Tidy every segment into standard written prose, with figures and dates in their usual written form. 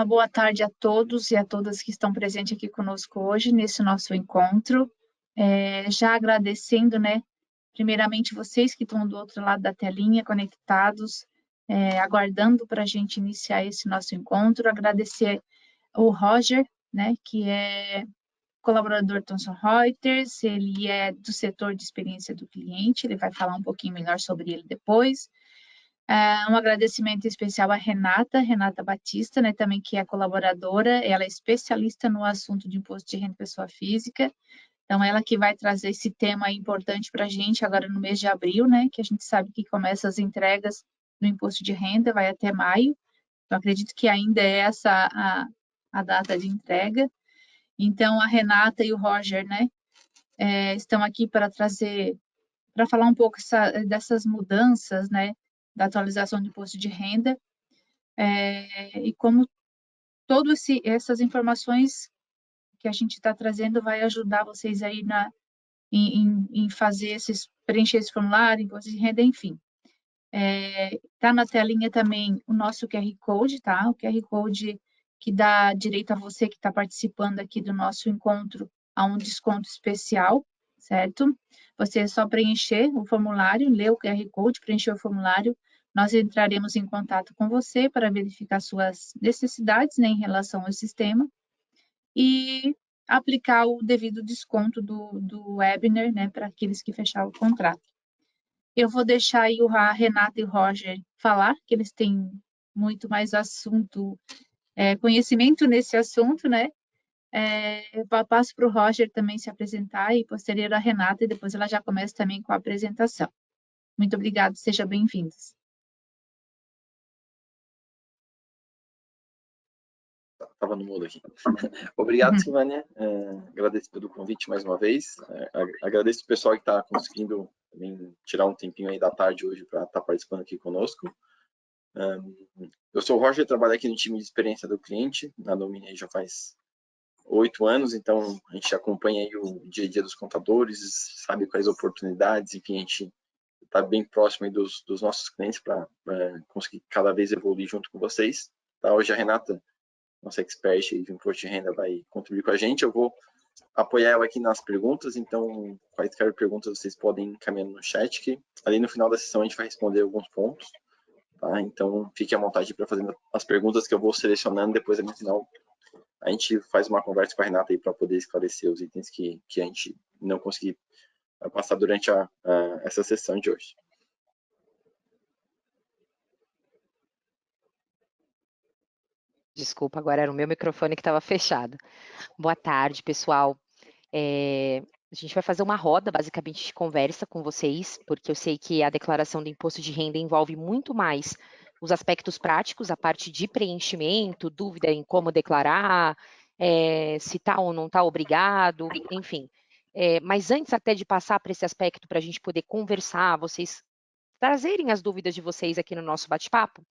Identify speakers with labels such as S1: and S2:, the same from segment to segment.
S1: Uma boa tarde a todos e a todas que estão presentes aqui conosco hoje, nesse nosso encontro. Já agradecendo, né, primeiramente vocês que estão do outro lado da telinha, conectados, aguardando para a gente iniciar esse nosso encontro. Agradecer o Roger, né, que é colaborador Thomson Reuters, ele é do setor de experiência do cliente, ele vai falar um pouquinho melhor sobre ele depois. Um agradecimento especial à Renata Batista, né, também que é colaboradora, ela é especialista no assunto de imposto de renda pessoa física, então ela que vai trazer esse tema importante para a gente agora no mês de abril, né, que a gente sabe que começa as entregas no imposto de renda, vai até maio, então acredito que ainda é essa a data de entrega. Então a Renata e o Roger, né, estão aqui para falar um pouco dessas mudanças, né, da atualização do imposto de renda, e como todas essas informações que a gente está trazendo vai ajudar vocês aí em preencher esse formulário, imposto de renda, enfim. Tá na telinha também o nosso QR Code, tá? O QR Code que dá direito a você que está participando aqui do nosso encontro a um desconto especial, certo? Você é só preencher o formulário, ler o QR Code, preencher o formulário, nós entraremos em contato com você para verificar suas necessidades, né, em relação ao sistema e aplicar o devido desconto do webinar, né, para aqueles que fecharam o contrato. Eu vou deixar aí a Renata e o Roger falar, que eles têm muito mais conhecimento nesse assunto, né? Eu passo para o Roger também se apresentar e posterior a Renata, e depois ela já começa também com a apresentação. Muito obrigada, sejam bem-vindos.
S2: Estava no mudo aqui. Obrigado, Silvânia. Agradeço pelo convite mais uma vez. Agradeço o pessoal que está conseguindo também tirar um tempinho aí da tarde hoje para estar participando aqui conosco. Eu sou o Roger, trabalho aqui no time de experiência do cliente, na Domini já faz 8 anos, então a gente acompanha aí o dia a dia dos contadores, sabe quais oportunidades, enfim, a gente está bem próximo aí dos nossos clientes para conseguir cada vez evoluir junto com vocês. Tá? Hoje a Renata, nossa expert de imposto de renda, vai contribuir com a gente. Eu vou apoiar ela aqui nas perguntas, então quaisquer perguntas vocês podem encaminhar no chat, que ali no final da sessão a gente vai responder alguns pontos. Tá? Então fique à vontade para fazer as perguntas que eu vou selecionando, depois no final a gente faz uma conversa com a Renata aí para poder esclarecer os itens que a gente não conseguir passar durante essa sessão de hoje.
S3: Desculpa, agora era o meu microfone que estava fechado. Boa tarde, pessoal. A gente vai fazer uma roda, basicamente, de conversa com vocês, porque eu sei que a declaração do imposto de renda envolve muito mais os aspectos práticos, a parte de preenchimento, dúvida em como declarar, se está ou não está obrigado, enfim. Mas antes até de passar para esse aspecto, para a gente poder conversar, vocês trazerem as dúvidas de vocês aqui no nosso bate-papo,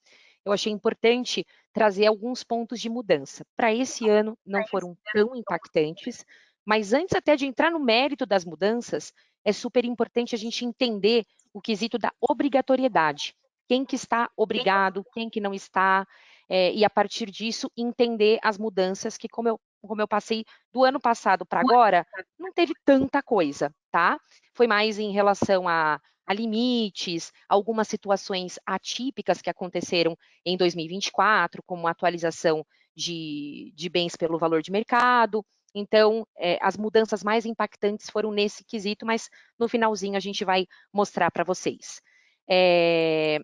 S3: eu achei importante trazer alguns pontos de mudança. Para esse ano, não foram tão impactantes, mas antes até de entrar no mérito das mudanças, é super importante a gente entender o quesito da obrigatoriedade. Quem que está obrigado, quem que não está, e a partir disso entender as mudanças que, como eu passei do ano passado para agora, não teve tanta coisa, tá? Foi mais em relação a limites, algumas situações atípicas que aconteceram em 2024, como a atualização de bens pelo valor de mercado. Então, as mudanças mais impactantes foram nesse quesito, mas no finalzinho a gente vai mostrar para vocês.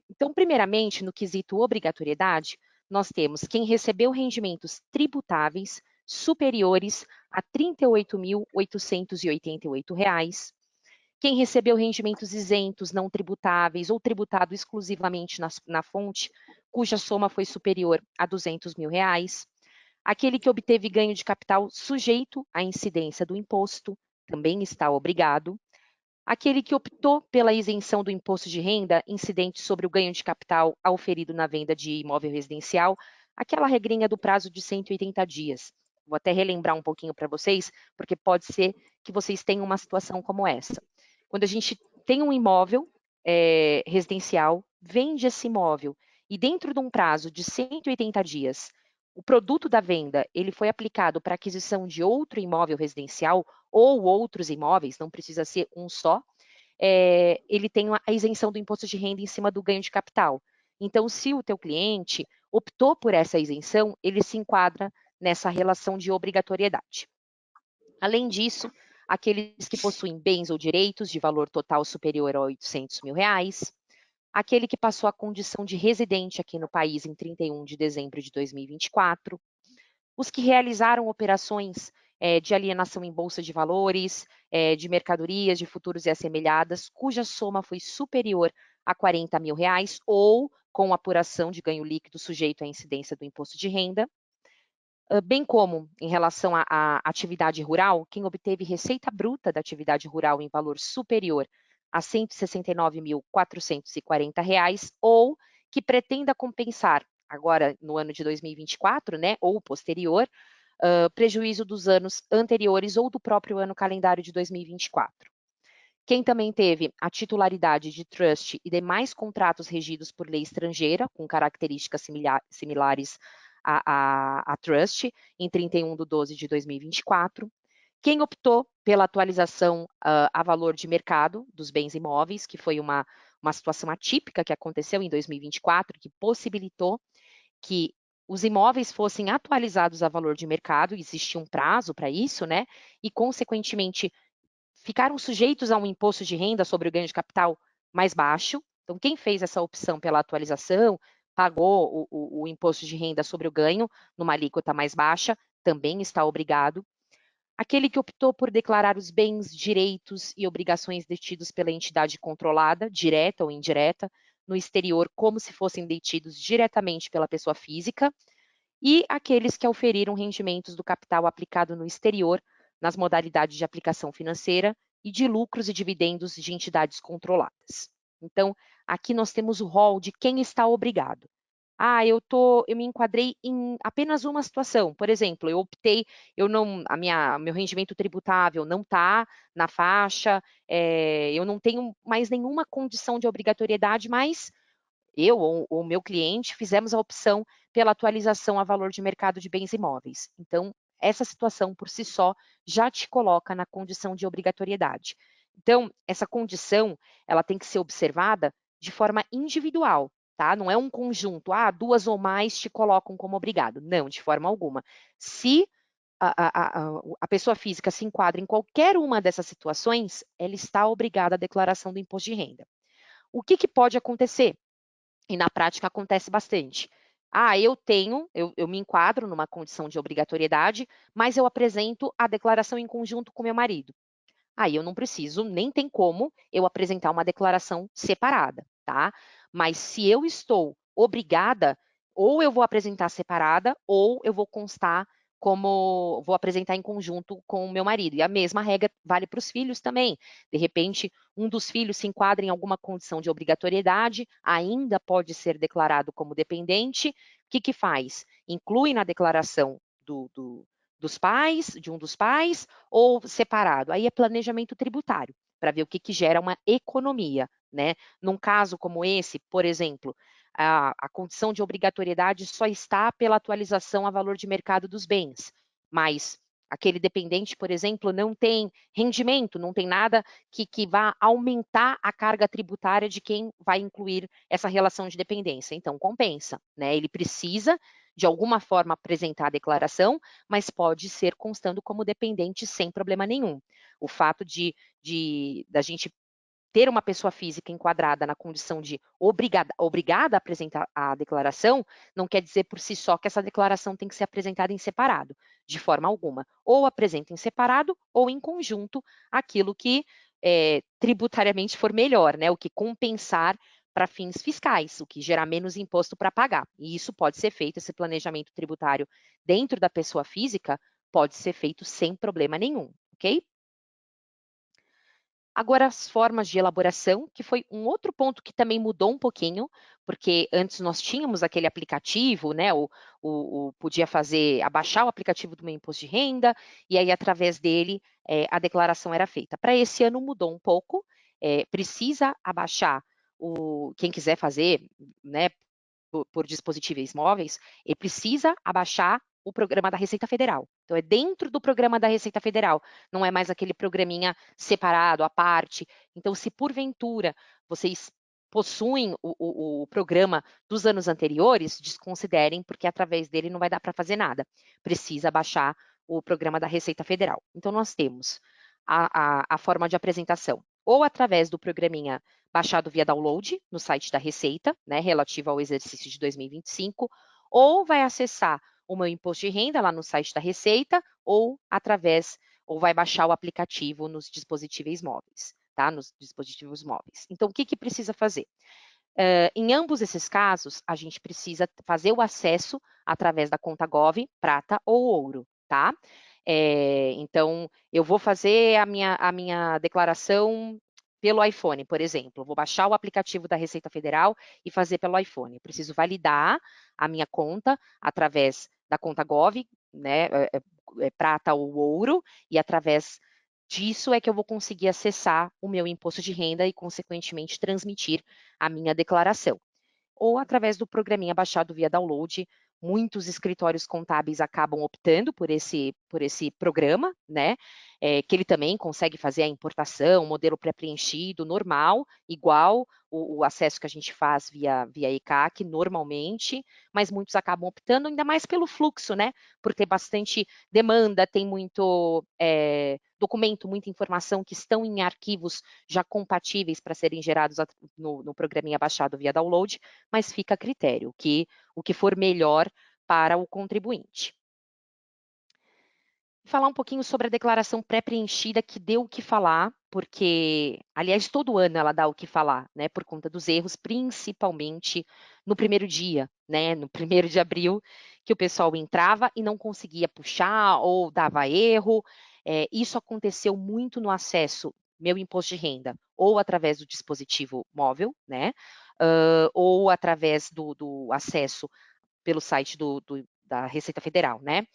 S3: Então, primeiramente, no quesito obrigatoriedade, nós temos quem recebeu rendimentos tributáveis superiores a R$ 38.888, quem recebeu rendimentos isentos, não tributáveis ou tributado exclusivamente na fonte, cuja soma foi superior a R$ 200 mil, aquele que obteve ganho de capital sujeito à incidência do imposto, também está obrigado, aquele que optou pela isenção do imposto de renda incidente sobre o ganho de capital auferido na venda de imóvel residencial, aquela regrinha do prazo de 180 dias. Vou até relembrar um pouquinho para vocês, porque pode ser que vocês tenham uma situação como essa. Quando a gente tem um imóvel residencial, vende esse imóvel e dentro de um prazo de 180 dias, o produto da venda ele foi aplicado para aquisição de outro imóvel residencial ou outros imóveis, não precisa ser um só, ele tem a isenção do imposto de renda em cima do ganho de capital. Então, se o teu cliente optou por essa isenção, ele se enquadra nessa relação de obrigatoriedade. Além disso, aqueles que possuem bens ou direitos de valor total superior a R$800 mil, aquele que passou a condição de residente aqui no país em 31 de dezembro de 2024, os que realizaram operações de alienação em bolsa de valores, de mercadorias, de futuros e assemelhadas, cuja soma foi superior a R$40 mil ou com apuração de ganho líquido sujeito à incidência do imposto de renda, bem como em relação à atividade rural, quem obteve receita bruta da atividade rural em valor superior a R$169.440 ou que pretenda compensar, agora no ano de 2024, né, ou posterior, prejuízo dos anos anteriores ou do próprio ano calendário de 2024. Quem também teve a titularidade de trust e demais contratos regidos por lei estrangeira, com características similares a trust, em 31 de 12 de 2024. Quem optou pela atualização a valor de mercado dos bens imóveis, que foi uma situação atípica que aconteceu em 2024, que possibilitou que os imóveis fossem atualizados a valor de mercado, existia um prazo para isso, né? E, consequentemente, ficaram sujeitos a um imposto de renda sobre o ganho de capital mais baixo. Então, quem fez essa opção pela atualização, pagou o imposto de renda sobre o ganho numa alíquota mais baixa, também está obrigado. Aquele que optou por declarar os bens, direitos e obrigações detidos pela entidade controlada, direta ou indireta, no exterior, como se fossem detidos diretamente pela pessoa física, e aqueles que auferiram rendimentos do capital aplicado no exterior, nas modalidades de aplicação financeira e de lucros e dividendos de entidades controladas. Então, aqui nós temos o rol de quem está obrigado. Eu me enquadrei em apenas uma situação. Por exemplo, eu optei, meu rendimento tributável não está na faixa, eu não tenho mais nenhuma condição de obrigatoriedade, mas eu ou o meu cliente fizemos a opção pela atualização a valor de mercado de bens imóveis. Então, essa situação por si só já te coloca na condição de obrigatoriedade. Então, essa condição, ela tem que ser observada de forma individual, tá? Não é um conjunto, duas ou mais te colocam como obrigado. Não, de forma alguma. Se a pessoa física se enquadra em qualquer uma dessas situações, ela está obrigada à declaração do imposto de renda. O que pode acontecer? E na prática acontece bastante. Eu me enquadro numa condição de obrigatoriedade, mas eu apresento a declaração em conjunto com meu marido. Aí eu não preciso, nem tem como eu apresentar uma declaração separada, tá? Mas se eu estou obrigada, ou eu vou apresentar separada, ou eu vou constar vou apresentar em conjunto com o meu marido. E a mesma regra vale para os filhos também. De repente, um dos filhos se enquadra em alguma condição de obrigatoriedade, ainda pode ser declarado como dependente. O que faz? Inclui na declaração dos pais, de um dos pais, ou separado. Aí é planejamento tributário, para ver o que gera uma economia, né? Num caso como esse, por exemplo, a condição de obrigatoriedade só está pela atualização a valor de mercado dos bens, mas aquele dependente, por exemplo, não tem rendimento, não tem nada que vá aumentar a carga tributária de quem vai incluir essa relação de dependência. Então, compensa, né? Ele precisa, de alguma forma, apresentar a declaração, mas pode ser constando como dependente sem problema nenhum. O fato da gente ter uma pessoa física enquadrada na condição de obrigada a apresentar a declaração, não quer dizer por si só que essa declaração tem que ser apresentada em separado, de forma alguma. Ou apresenta em separado, ou em conjunto, aquilo que tributariamente for melhor, né? O que compensar para fins fiscais, o que gerar menos imposto para pagar. E isso pode ser feito, esse planejamento tributário dentro da pessoa física, pode ser feito sem problema nenhum, ok? Agora, as formas de elaboração, que foi um outro ponto que também mudou um pouquinho, porque antes nós tínhamos aquele aplicativo, né? Podia abaixar o aplicativo do meu imposto de renda, e aí, através dele, a declaração era feita. Para esse ano mudou um pouco, precisa abaixar quem quiser fazer, né? por dispositivos móveis, ele precisa abaixar o programa da Receita Federal. Então, é dentro do programa da Receita Federal, não é mais aquele programinha separado, à parte. Então, se porventura vocês possuem o programa dos anos anteriores, desconsiderem, porque através dele não vai dar para fazer nada. Precisa baixar o programa da Receita Federal. Então, nós temos a forma de apresentação, ou através do programinha baixado via download no site da Receita, né, relativo ao exercício de 2025, ou vai acessar o meu imposto de renda lá no site da Receita, ou vai baixar o aplicativo nos dispositivos móveis, tá? Nos dispositivos móveis. Então, o que precisa fazer? Em ambos esses casos, a gente precisa fazer o acesso através da conta Gov, prata ou ouro, tá? Então, eu vou fazer a minha declaração pelo iPhone, por exemplo. Vou baixar o aplicativo da Receita Federal e fazer pelo iPhone. Eu preciso validar a minha conta através da conta Gov, né, prata ou ouro, e através disso é que eu vou conseguir acessar o meu imposto de renda e, consequentemente, transmitir a minha declaração. Ou através do programinha baixado via download. Muitos escritórios contábeis acabam optando por esse programa, né? Que ele também consegue fazer a importação, modelo pré-preenchido, normal, igual o acesso que a gente faz via ECAC normalmente, mas muitos acabam optando ainda mais pelo fluxo, né? Por ter bastante demanda, tem muito documento, muita informação que estão em arquivos já compatíveis para serem gerados no programinha baixado via download, mas fica a critério, o que for melhor para o contribuinte. Falar um pouquinho sobre a declaração pré-preenchida, que deu o que falar, porque, aliás, todo ano ela dá o que falar, né, por conta dos erros, principalmente no primeiro dia, né, no 1º de abril, que o pessoal entrava e não conseguia puxar ou dava erro. Isso aconteceu muito no acesso meu imposto de renda, ou através do dispositivo móvel, né, ou através do acesso pelo site da Receita Federal, né.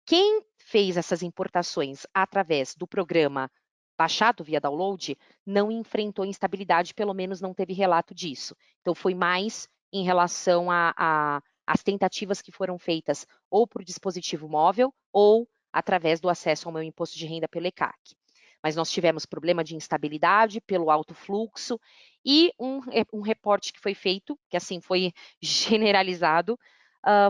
S3: Quem fez essas importações através do programa baixado via download não enfrentou instabilidade, pelo menos não teve relato disso. Então, foi mais em relação às tentativas que foram feitas ou por dispositivo móvel ou através do acesso ao meu imposto de renda pelo ECAC. Mas nós tivemos problema de instabilidade pelo alto fluxo e um reporte que foi feito, que assim foi generalizado,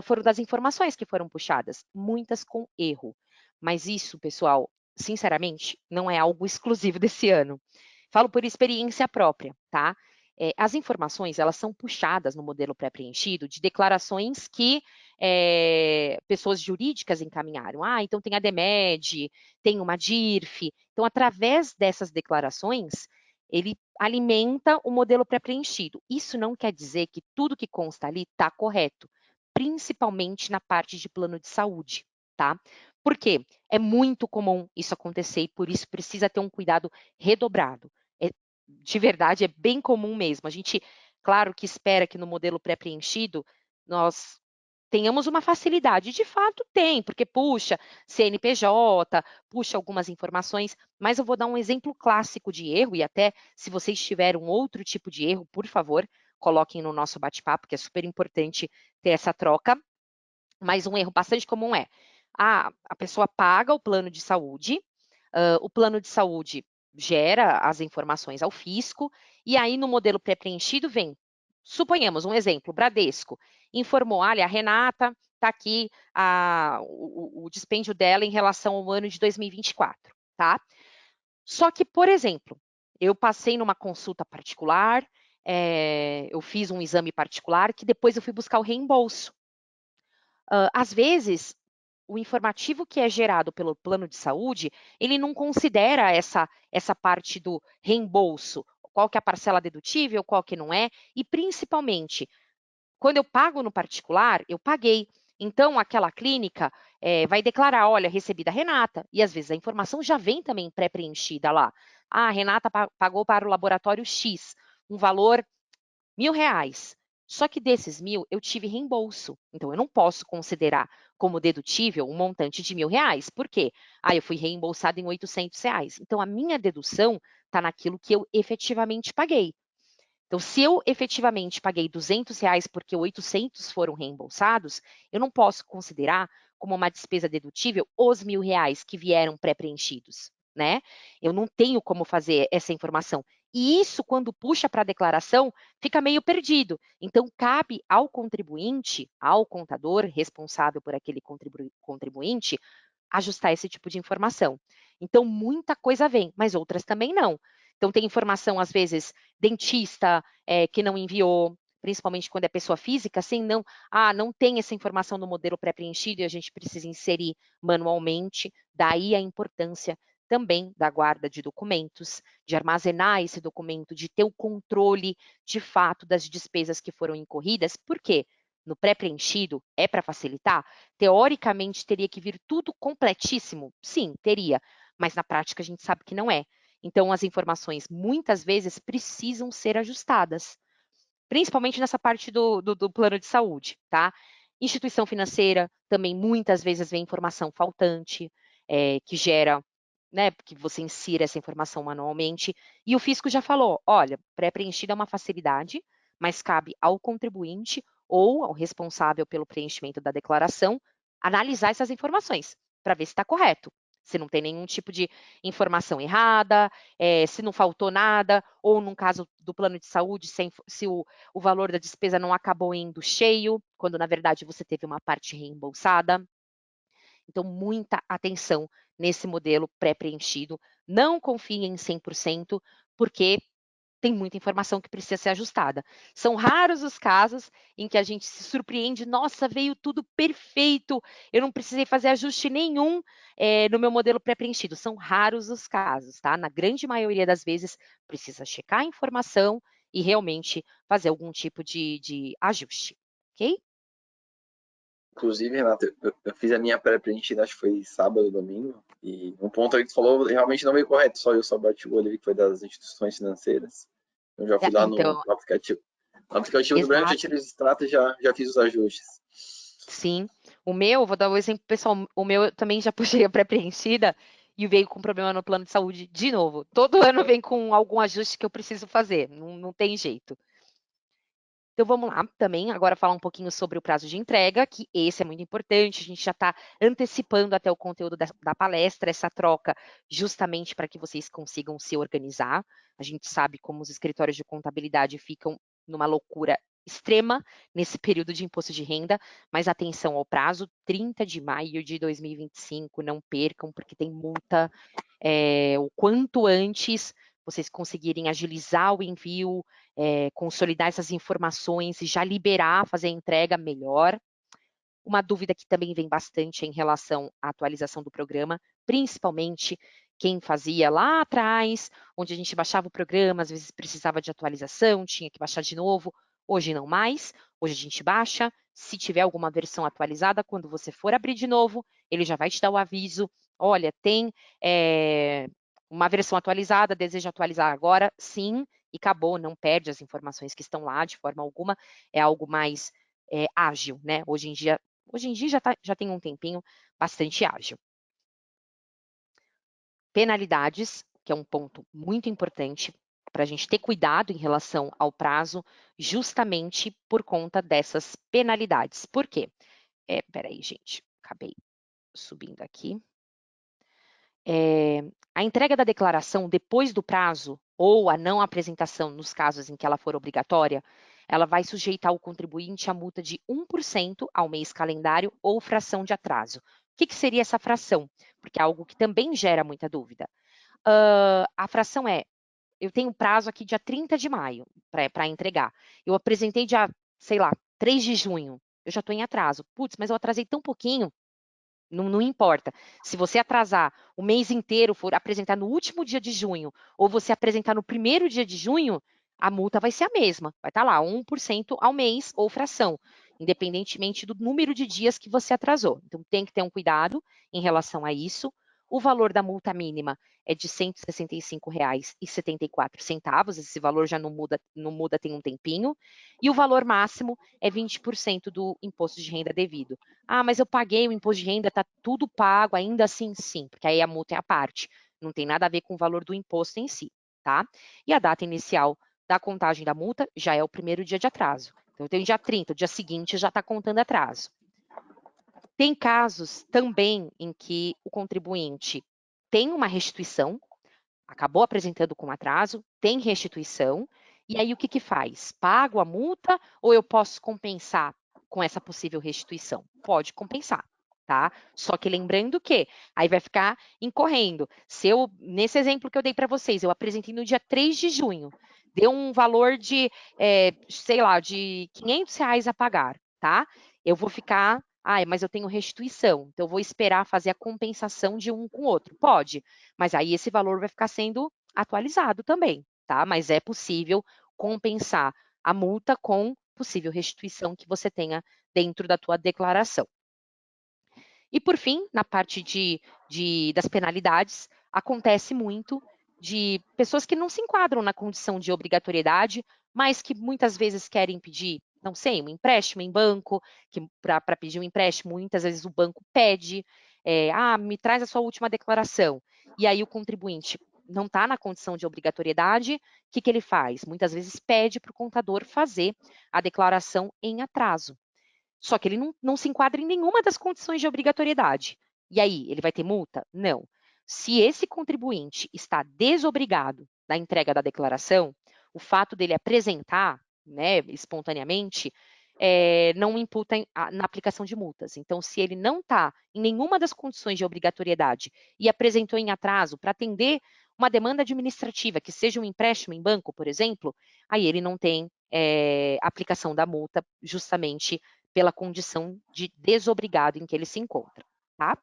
S3: foram das informações que foram puxadas, muitas com erro. Mas isso, pessoal, sinceramente, não é algo exclusivo desse ano. Falo por experiência própria, tá? As informações, elas são puxadas no modelo pré-preenchido de declarações que pessoas jurídicas encaminharam. Então tem a DEMED, tem uma DIRF. Então, através dessas declarações, ele alimenta o modelo pré-preenchido. Isso não quer dizer que tudo que consta ali está correto, principalmente na parte de plano de saúde, tá? Por quê? É muito comum isso acontecer e por isso precisa ter um cuidado redobrado. De verdade, é bem comum mesmo. A gente, claro que espera que no modelo pré-preenchido nós tenhamos uma facilidade. De fato, tem, porque puxa CNPJ, puxa algumas informações, mas eu vou dar um exemplo clássico de erro e até se vocês tiverem um outro tipo de erro, por favor, coloquem no nosso bate-papo, que é super importante ter essa troca. Mas um erro bastante comum é a pessoa paga o plano de saúde, o plano de saúde gera as informações ao fisco, e aí no modelo pré-preenchido vem, suponhamos um exemplo, Bradesco, informou, olha, a Renata está aqui o dispêndio dela em relação ao ano de 2024, tá? Só que, por exemplo, eu passei numa consulta particular, eu fiz um exame particular, que depois eu fui buscar o reembolso. Às vezes, o informativo que é gerado pelo plano de saúde, ele não considera essa parte do reembolso, qual que é a parcela dedutível, qual que não é, e principalmente, quando eu pago no particular, eu paguei. Então, aquela clínica vai declarar, olha, recebi da Renata, e às vezes a informação já vem também pré-preenchida lá. A Renata pagou para o laboratório X, um valor R$1.000. Só que desses 1.000 eu tive reembolso. Então, eu não posso considerar como dedutível um montante de R$1.000. Por quê? Eu fui reembolsado em R$800. Então, a minha dedução está naquilo que eu efetivamente paguei. Então, se eu efetivamente paguei R$ 200 porque 800 foram reembolsados, eu não posso considerar como uma despesa dedutível os R$ 1.000 que vieram pré-preenchidos, né? Eu não tenho como fazer essa informação. E isso, quando puxa para a declaração, fica meio perdido. Então, cabe ao contribuinte, ao contador responsável por aquele contribuinte, ajustar esse tipo de informação. Então, muita coisa vem, mas outras também não. Então, tem informação, às vezes, dentista que não enviou, principalmente quando é pessoa física, assim, não tem essa informação no modelo pré-preenchido e a gente precisa inserir manualmente, daí a importância também da guarda de documentos, de armazenar esse documento, de ter o controle, de fato, das despesas que foram incorridas. Por quê? No pré-preenchido, é para facilitar? Teoricamente, teria que vir tudo completíssimo? Sim, teria, mas na prática a gente sabe que não é. Então, as informações, muitas vezes, precisam ser ajustadas, principalmente nessa parte do plano de saúde, tá? Instituição financeira, também muitas vezes vem informação faltante, que gera, né, que você insira essa informação manualmente. E o fisco já falou, olha, pré-preenchido é uma facilidade, mas cabe ao contribuinte ou ao responsável pelo preenchimento da declaração analisar essas informações para ver se está correto, se não tem nenhum tipo de informação errada, se não faltou nada, ou num caso do plano de saúde, se o valor da despesa não acabou indo cheio, quando na verdade você teve uma parte reembolsada. Então, muita atenção nesse modelo pré-preenchido. Não confie em 100%, porque tem muita informação que precisa ser ajustada. São raros os casos em que a gente se surpreende, nossa, veio tudo perfeito, eu não precisei fazer ajuste nenhum no meu modelo pré-preenchido. São raros os casos, tá? Na grande maioria das vezes, precisa checar a informação e realmente fazer algum tipo de ajuste, ok?
S2: Inclusive, Renato, eu fiz a minha pré-preenchida, acho que foi sábado, domingo, e um ponto aí que tu falou realmente não veio correto, só eu só bati o olho ali, que foi das instituições financeiras. Eu já fui lá
S3: Então,
S2: no aplicativo. No aplicativo do branco, já
S3: exato.
S2: tirei os extratos e já fiz os ajustes.
S3: Sim. O meu, vou dar um exemplo pessoal, o meu eu também já puxei a pré-preenchida e veio com problema no plano de saúde de novo. Todo ano vem com algum ajuste que eu preciso fazer, não tem jeito. Então vamos lá também, agora falar um pouquinho sobre o prazo de entrega, que esse é muito importante, a gente já está antecipando até o conteúdo da palestra, essa troca, justamente para que vocês consigam se organizar. A gente sabe como os escritórios de contabilidade ficam numa loucura extrema nesse período de imposto de renda, mas atenção ao prazo, 30 de maio de 2025, não percam, porque tem multa o quanto antes vocês conseguirem agilizar o envio, consolidar essas informações e já liberar, fazer a entrega melhor. Uma dúvida que também vem bastante em relação à atualização do programa, principalmente quem fazia lá atrás, onde a gente baixava o programa, às vezes precisava de atualização, tinha que baixar de novo. Hoje não mais, hoje a gente baixa. Se tiver alguma versão atualizada, quando você for abrir de novo, ele já vai te dar o aviso. Olha, tem uma versão atualizada, deseja atualizar agora? Sim, e acabou, não perde as informações que estão lá de forma alguma. É algo mais ágil, né? Hoje em dia já tem um tempinho bastante ágil. Penalidades, que é um ponto muito importante para a gente ter cuidado em relação ao prazo, justamente por conta dessas penalidades. Por quê? Peraí, gente, acabei subindo aqui. A entrega da declaração depois do prazo ou a não apresentação nos casos em que ela for obrigatória, ela vai sujeitar o contribuinte a multa de 1% ao mês calendário ou fração de atraso. O que seria essa fração? Porque é algo que também gera muita dúvida. A fração eu tenho prazo aqui dia 30 de maio para entregar. Eu apresentei dia, sei lá, 3 de junho. Eu já estou em atraso. Putz, mas eu atrasei tão pouquinho. Não importa. Se você atrasar o mês inteiro, for apresentar no último dia de junho, ou você apresentar no primeiro dia de junho, a multa vai ser a mesma. Vai estar lá, 1% ao mês ou fração, independentemente do número de dias que você atrasou. Então, tem que ter um cuidado em relação a isso. O valor da multa mínima é de R$ 165,74. Esse valor já não muda tem um tempinho. E o valor máximo é 20% do imposto de renda devido. Ah, mas eu paguei o imposto de renda, está tudo pago, ainda assim, sim, porque aí a multa é a parte. Não tem nada a ver com o valor do imposto em si, tá? E a data inicial da contagem da multa já é o primeiro dia de atraso. Então, eu tenho dia 30, o dia seguinte já está contando atraso. Tem casos também em que o contribuinte tem uma restituição, acabou apresentando com atraso, tem restituição, e aí o que faz? Pago a multa ou eu posso compensar com essa possível restituição? Pode compensar, tá? Só que lembrando que aí vai ficar incorrendo. Se eu, nesse exemplo que eu dei para vocês, eu apresentei no dia 3 de junho, deu um valor de, sei lá, de R$500 a pagar, tá? Eu vou ficar, mas eu tenho restituição, então eu vou esperar fazer a compensação de um com o outro. Pode, mas aí esse valor vai ficar sendo atualizado também, tá? Mas é possível compensar a multa com possível restituição que você tenha dentro da tua declaração. E, por fim, na parte das penalidades, acontece muito de pessoas que não se enquadram na condição de obrigatoriedade, mas que muitas vezes querem pedir, não sei, um empréstimo em banco, que para pedir um empréstimo, muitas vezes o banco pede, me traz a sua última declaração. E aí o contribuinte não está na condição de obrigatoriedade, o que ele faz? Muitas vezes pede para o contador fazer a declaração em atraso. Só que ele não se enquadra em nenhuma das condições de obrigatoriedade. E aí, ele vai ter multa? Não. Se esse contribuinte está desobrigado da entrega da declaração, o fato dele apresentar, né, espontaneamente, não imputa na aplicação de multas. Então, se ele não está em nenhuma das condições de obrigatoriedade e apresentou em atraso para atender uma demanda administrativa, que seja um empréstimo em banco, por exemplo, aí ele não tem aplicação da multa justamente pela condição de desobrigado em que ele se encontra, tá?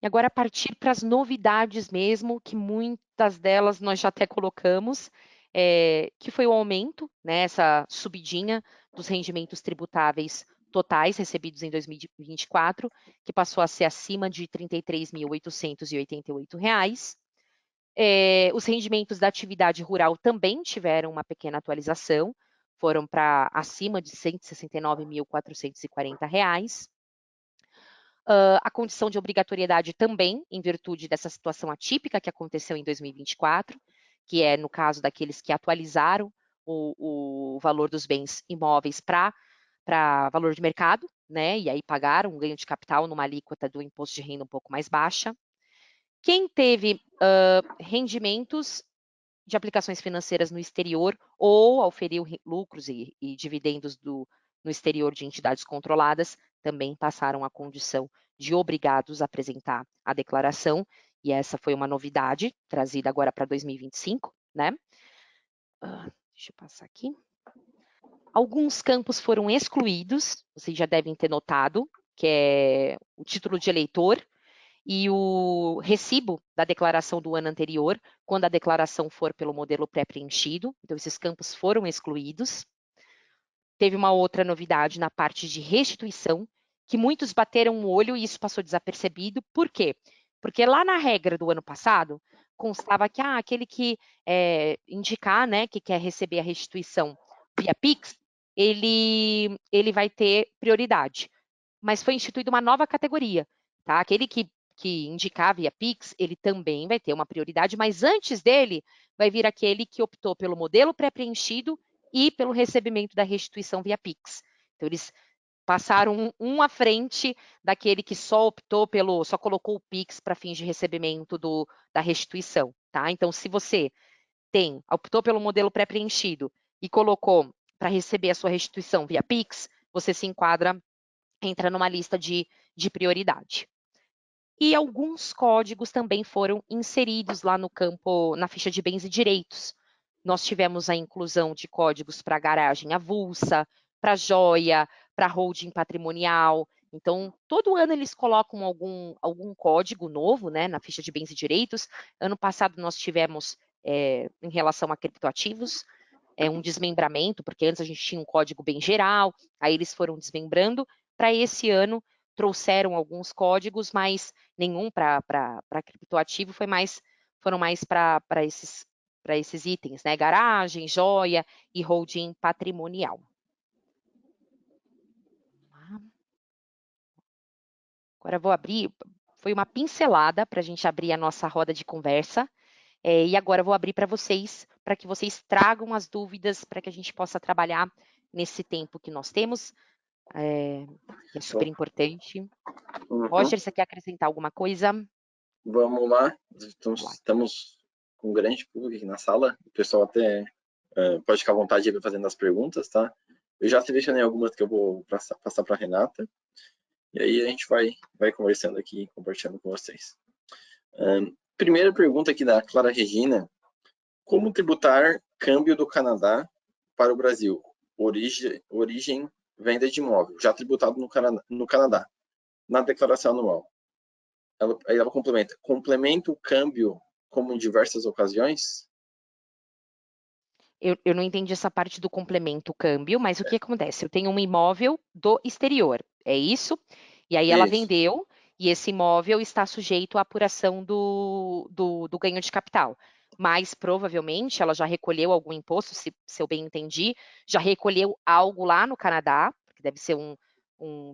S3: E agora partir para as novidades mesmo, que muitas delas nós já até colocamos, que foi o aumento, né, essa subidinha dos rendimentos tributáveis totais recebidos em 2024, que passou a ser acima de R$ 33.888. Os rendimentos da atividade rural também tiveram uma pequena atualização, foram para acima de R$ 169.440. A condição de obrigatoriedade também, em virtude dessa situação atípica que aconteceu em 2024, que é no caso daqueles que atualizaram o valor dos bens imóveis para valor de mercado, né? E aí pagaram um ganho de capital numa alíquota do imposto de renda um pouco mais baixa. Quem teve rendimentos de aplicações financeiras no exterior ou auferiu lucros e dividendos no exterior de entidades controladas, também passaram a condição de obrigados a apresentar a declaração, e essa foi uma novidade trazida agora para 2025, né? Deixa eu passar aqui. Alguns campos foram excluídos, vocês já devem ter notado, que é o título de eleitor, e o recibo da declaração do ano anterior, quando a declaração for pelo modelo pré-preenchido. Então, esses campos foram excluídos. Teve uma outra novidade na parte de restituição, que muitos bateram o olho e isso passou desapercebido. Por quê? Porque lá na regra do ano passado, constava que aquele que indicar, né, que quer receber a restituição via Pix, ele vai ter prioridade. Mas foi instituída uma nova categoria, tá? Aquele que indicar via Pix, ele também vai ter uma prioridade, mas antes dele vai vir aquele que optou pelo modelo pré-preenchido e pelo recebimento da restituição via Pix. Então, eles passaram um à frente daquele que só colocou o Pix para fins de recebimento da restituição, tá? Então, se você optou pelo modelo pré-preenchido e colocou para receber a sua restituição via Pix, você se entra numa lista de prioridade. E alguns códigos também foram inseridos lá no campo, na ficha de bens e direitos. Nós tivemos a inclusão de códigos para garagem avulsa, para joia, para holding patrimonial. Então, todo ano eles colocam algum código novo, né, na ficha de bens e direitos. Ano passado nós tivemos, em relação a criptoativos, um desmembramento, porque antes a gente tinha um código bem geral, aí eles foram desmembrando. Para esse ano, trouxeram alguns códigos, mas nenhum para criptoativo, foram mais para esses itens, né? Garagem, joia e holding patrimonial. Agora vou abrir, foi uma pincelada para a gente abrir a nossa roda de conversa. E agora eu vou abrir para vocês, para que vocês tragam as dúvidas, para que a gente possa trabalhar nesse tempo que nós temos, que é super importante. Roger, você quer acrescentar alguma coisa?
S2: Vamos lá. Estamos com um grande público aqui na sala. O pessoal até pode ficar à vontade de ir fazendo as perguntas, tá? Eu já selecionei algumas que eu vou passar para a Renata. E aí a gente vai conversando aqui, compartilhando com vocês. Primeira pergunta aqui da Clara Regina. Como tributar câmbio do Canadá para o Brasil? Origem, venda de imóvel, já tributado no Canadá, na declaração anual. Aí ela complementa o câmbio como em diversas ocasiões?
S3: Eu não entendi essa parte do complemento câmbio, mas o que acontece? Eu tenho um imóvel do exterior, é isso? E aí ela vendeu, e esse imóvel está sujeito à apuração do ganho de capital. Mas provavelmente ela já recolheu algum imposto, se eu bem entendi, já recolheu algo lá no Canadá, que deve ser um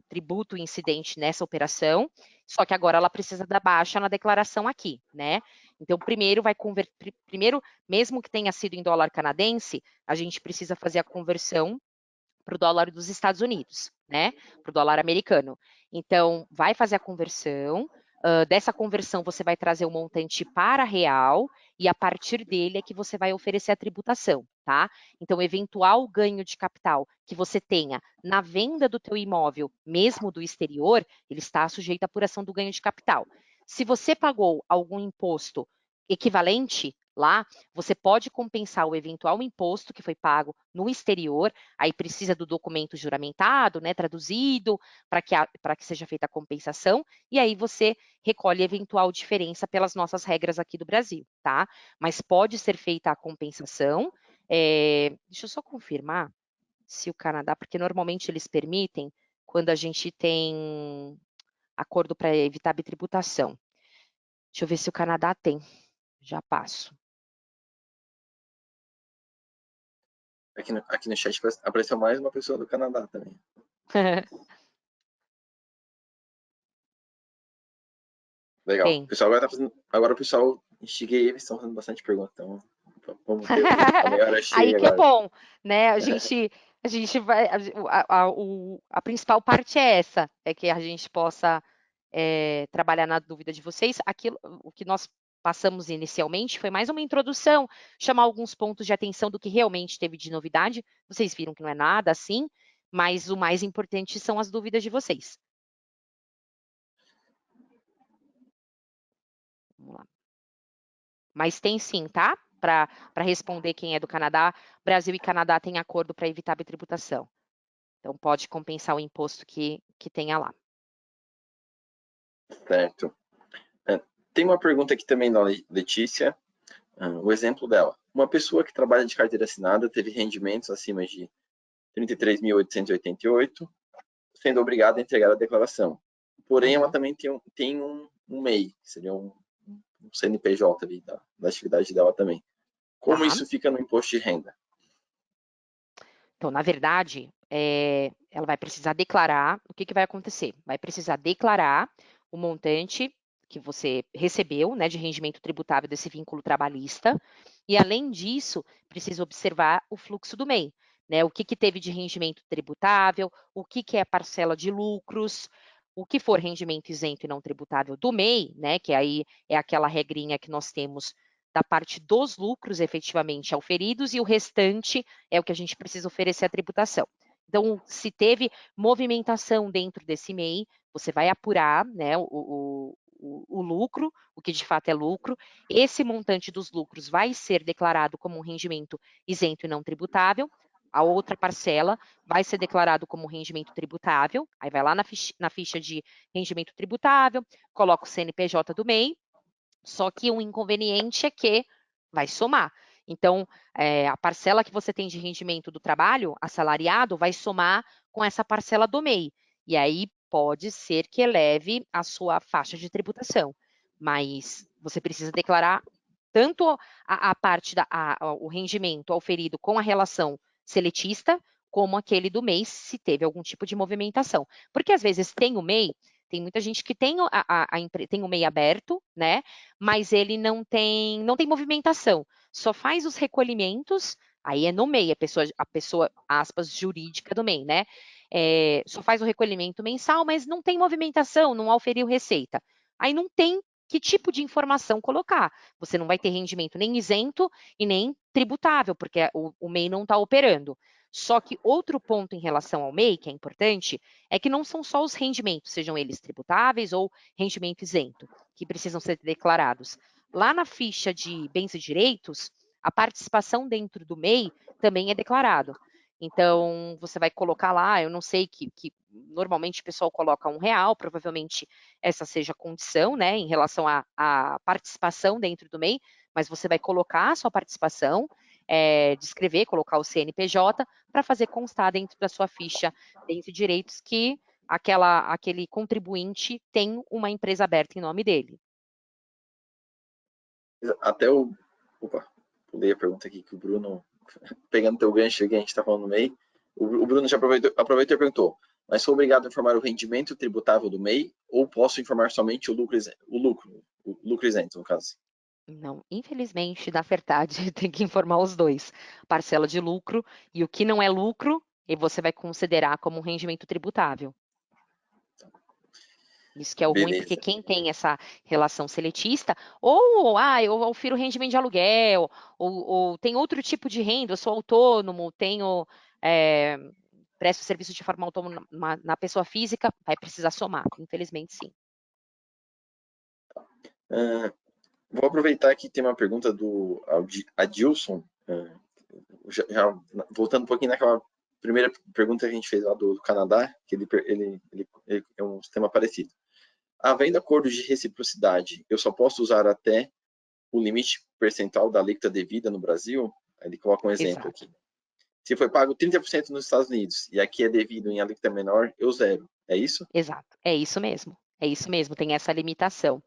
S3: tributo incidente nessa operação, só que agora ela precisa da baixa na declaração aqui, né? Então, primeiro, mesmo que tenha sido em dólar canadense, a gente precisa fazer a conversão para o dólar dos Estados Unidos, né? Para o dólar americano. Então, vai fazer a conversão. Dessa conversão, você vai trazer o montante para real e a partir dele é que você vai oferecer a tributação, tá? Então, eventual ganho de capital que você tenha na venda do teu imóvel, mesmo do exterior, ele está sujeito à apuração do ganho de capital. Se você pagou algum imposto equivalente lá, você pode compensar o eventual imposto que foi pago no exterior, aí precisa do documento juramentado, né, traduzido, para que seja feita a compensação, e aí você recolhe eventual diferença pelas nossas regras aqui do Brasil, tá? Mas pode ser feita a compensação. Deixa eu só confirmar se o Canadá, porque normalmente eles permitem quando a gente tem acordo para evitar bitributação. Deixa eu ver se o Canadá tem. Já passo.
S2: Aqui no chat apareceu mais uma pessoa do Canadá também. Legal.
S3: Tem.
S2: O pessoal agora o pessoal, instiguei eles, estão fazendo bastante pergunta, então vamos ter a meia hora cheia
S3: Aí que
S2: agora.
S3: é bom, né? A gente vai. A principal parte é essa, é que a gente possa trabalhar na dúvida de vocês. O que nós passamos inicialmente foi mais uma introdução, chamar alguns pontos de atenção do que realmente teve de novidade. Vocês viram que não é nada assim, mas o mais importante são as dúvidas de vocês. Vamos lá. Mas tem sim, tá? Para responder quem é do Canadá, Brasil e Canadá têm acordo para evitar a bitributação. Então, pode compensar o imposto que tenha lá.
S2: Certo. Tem uma pergunta aqui também da Letícia. O exemplo dela. Uma pessoa que trabalha de carteira assinada teve rendimentos acima de 33.888, sendo obrigada a entregar a declaração. Porém, ela também tem um MEI, que seria um CNPJ ali da atividade dela também. Como isso fica no imposto de renda?
S3: Então, na verdade, ela vai precisar declarar, o que vai acontecer? Vai precisar declarar o montante que você recebeu, né, de rendimento tributável desse vínculo trabalhista, e além disso, precisa observar o fluxo do MEI, né, o que teve de rendimento tributável, o que é a parcela de lucros, o que for rendimento isento e não tributável do MEI, né, que aí é aquela regrinha que nós temos da parte dos lucros efetivamente auferidos e o restante é o que a gente precisa oferecer à tributação. Então, se teve movimentação dentro desse MEI, você vai apurar, né, o lucro, o que de fato é lucro. Esse montante dos lucros vai ser declarado como um rendimento isento e não tributável. A outra parcela vai ser declarado como rendimento tributável. Aí vai lá na ficha de rendimento tributável, coloca o CNPJ do MEI. Só que um inconveniente é que vai somar. Então, a parcela que você tem de rendimento do trabalho, assalariado, vai somar com essa parcela do MEI. E aí pode ser que eleve a sua faixa de tributação. Mas você precisa declarar tanto a parte o rendimento auferido com a relação seletista, como aquele do MEI, se teve algum tipo de movimentação. Porque às vezes tem o MEI, Tem muita gente que tem tem o MEI aberto, né? Mas ele não tem movimentação, só faz os recolhimentos, aí é no MEI, a pessoa, aspas, jurídica do MEI, né? Só faz o recolhimento mensal, mas não tem movimentação, não auferiu receita. Aí não tem que tipo de informação colocar. Você não vai ter rendimento nem isento e nem tributável, porque o MEI não está operando. Só que outro ponto em relação ao MEI, que é importante, é que não são só os rendimentos, sejam eles tributáveis ou rendimento isento, que precisam ser declarados. Lá na ficha de bens e direitos, a participação dentro do MEI também é declarado. Então, você vai colocar lá, eu não sei que normalmente o pessoal coloca R$1, provavelmente essa seja a condição, né, em relação à participação dentro do MEI, mas você vai colocar a sua participação, descrever, colocar o CNPJ, para fazer constar dentro da sua ficha bens e direitos que aquele contribuinte tem uma empresa aberta em nome dele.
S2: Até o... Opa, pulei a pergunta aqui que o Bruno, pegando teu gancho que a gente está falando no MEI, o Bruno já aproveitou e perguntou, mas sou obrigado a informar o rendimento tributável do MEI ou posso informar somente o lucro isento, no caso?
S3: Não, infelizmente, na verdade, tem que informar os dois. Parcela de lucro e o que não é lucro, e você vai considerar como um rendimento tributável. Isso que é o ruim, porque quem tem essa relação seletista, ou eu ofiro rendimento de aluguel, ou tem outro tipo de renda, eu sou autônomo, presto serviço de forma autônoma na pessoa física, vai precisar somar, infelizmente sim.
S2: Vou aproveitar que tem uma pergunta do Adilson, já voltando um pouquinho naquela primeira pergunta que a gente fez lá do Canadá, que ele é um sistema parecido. Havendo acordo de reciprocidade, eu só posso usar até o limite percentual da alíquota devida no Brasil? Ele coloca um exemplo aqui. Se foi pago 30% nos Estados Unidos e aqui é devido em alíquota menor, eu zero. É isso?
S3: Exato, é isso mesmo. É isso mesmo, tem essa limitação.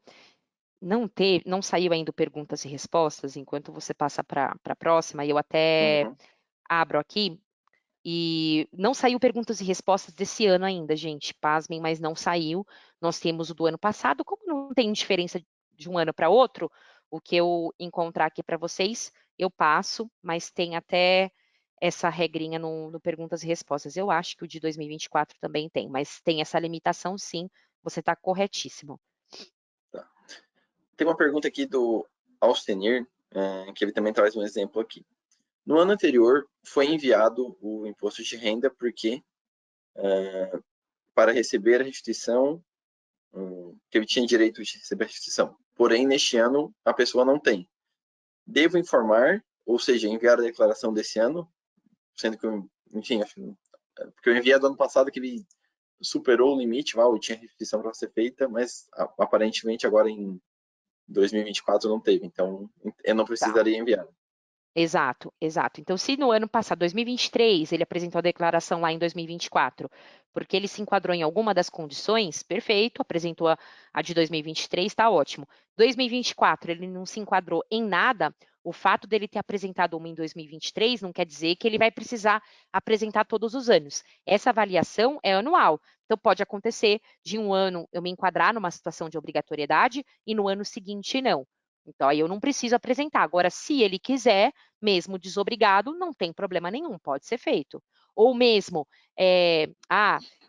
S3: Não saiu ainda perguntas e respostas, enquanto você passa para a próxima, e eu até abro aqui, e não saiu perguntas e respostas desse ano ainda, gente, pasmem, mas não saiu. Nós temos o do ano passado, como não tem diferença de um ano para outro, o que eu encontrar aqui para vocês, eu passo, mas tem até essa regrinha no perguntas e respostas. Eu acho que o de 2024 também tem, mas tem essa limitação sim, você está corretíssimo.
S2: Tá. Tem uma pergunta aqui do Alstenir, que ele também traz um exemplo aqui. No ano anterior, foi enviado o imposto de renda porque, para receber a restituição, que ele tinha direito de receber a restituição. Porém, neste ano, a pessoa não tem. Devo informar, ou seja, enviar a declaração desse ano, sendo que, enfim, porque eu enviei do ano passado que ele superou o limite, e tinha restituição para ser feita, mas aparentemente agora em 2024 não teve, então eu não precisaria enviar.
S3: Exato, exato. Então, se no ano passado, 2023, ele apresentou a declaração lá em 2024, porque ele se enquadrou em alguma das condições, perfeito, apresentou a de 2023, está ótimo. 2024, ele não se enquadrou em nada, o fato dele ter apresentado uma em 2023 não quer dizer que ele vai precisar apresentar todos os anos. Essa avaliação é anual. Então, pode acontecer de um ano eu me enquadrar numa situação de obrigatoriedade e no ano seguinte não. Então, aí eu não preciso apresentar. Agora, se ele quiser, mesmo desobrigado, não tem problema nenhum, pode ser feito. Ou mesmo,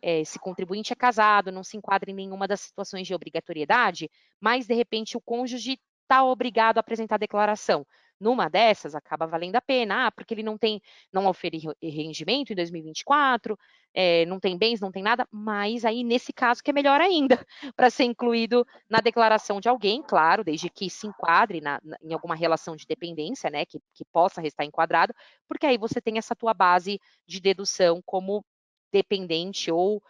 S3: esse contribuinte é casado, não se enquadra em nenhuma das situações de obrigatoriedade, mas, de repente, o cônjuge está obrigado a apresentar a declaração. Numa dessas, acaba valendo a pena, porque ele não oferiu rendimento em 2024, não tem bens, não tem nada, mas aí, nesse caso, que é melhor ainda, para ser incluído na declaração de alguém, claro, desde que se enquadre em alguma relação de dependência, né, que possa restar enquadrado, porque aí você tem essa tua base de dedução como dependente ou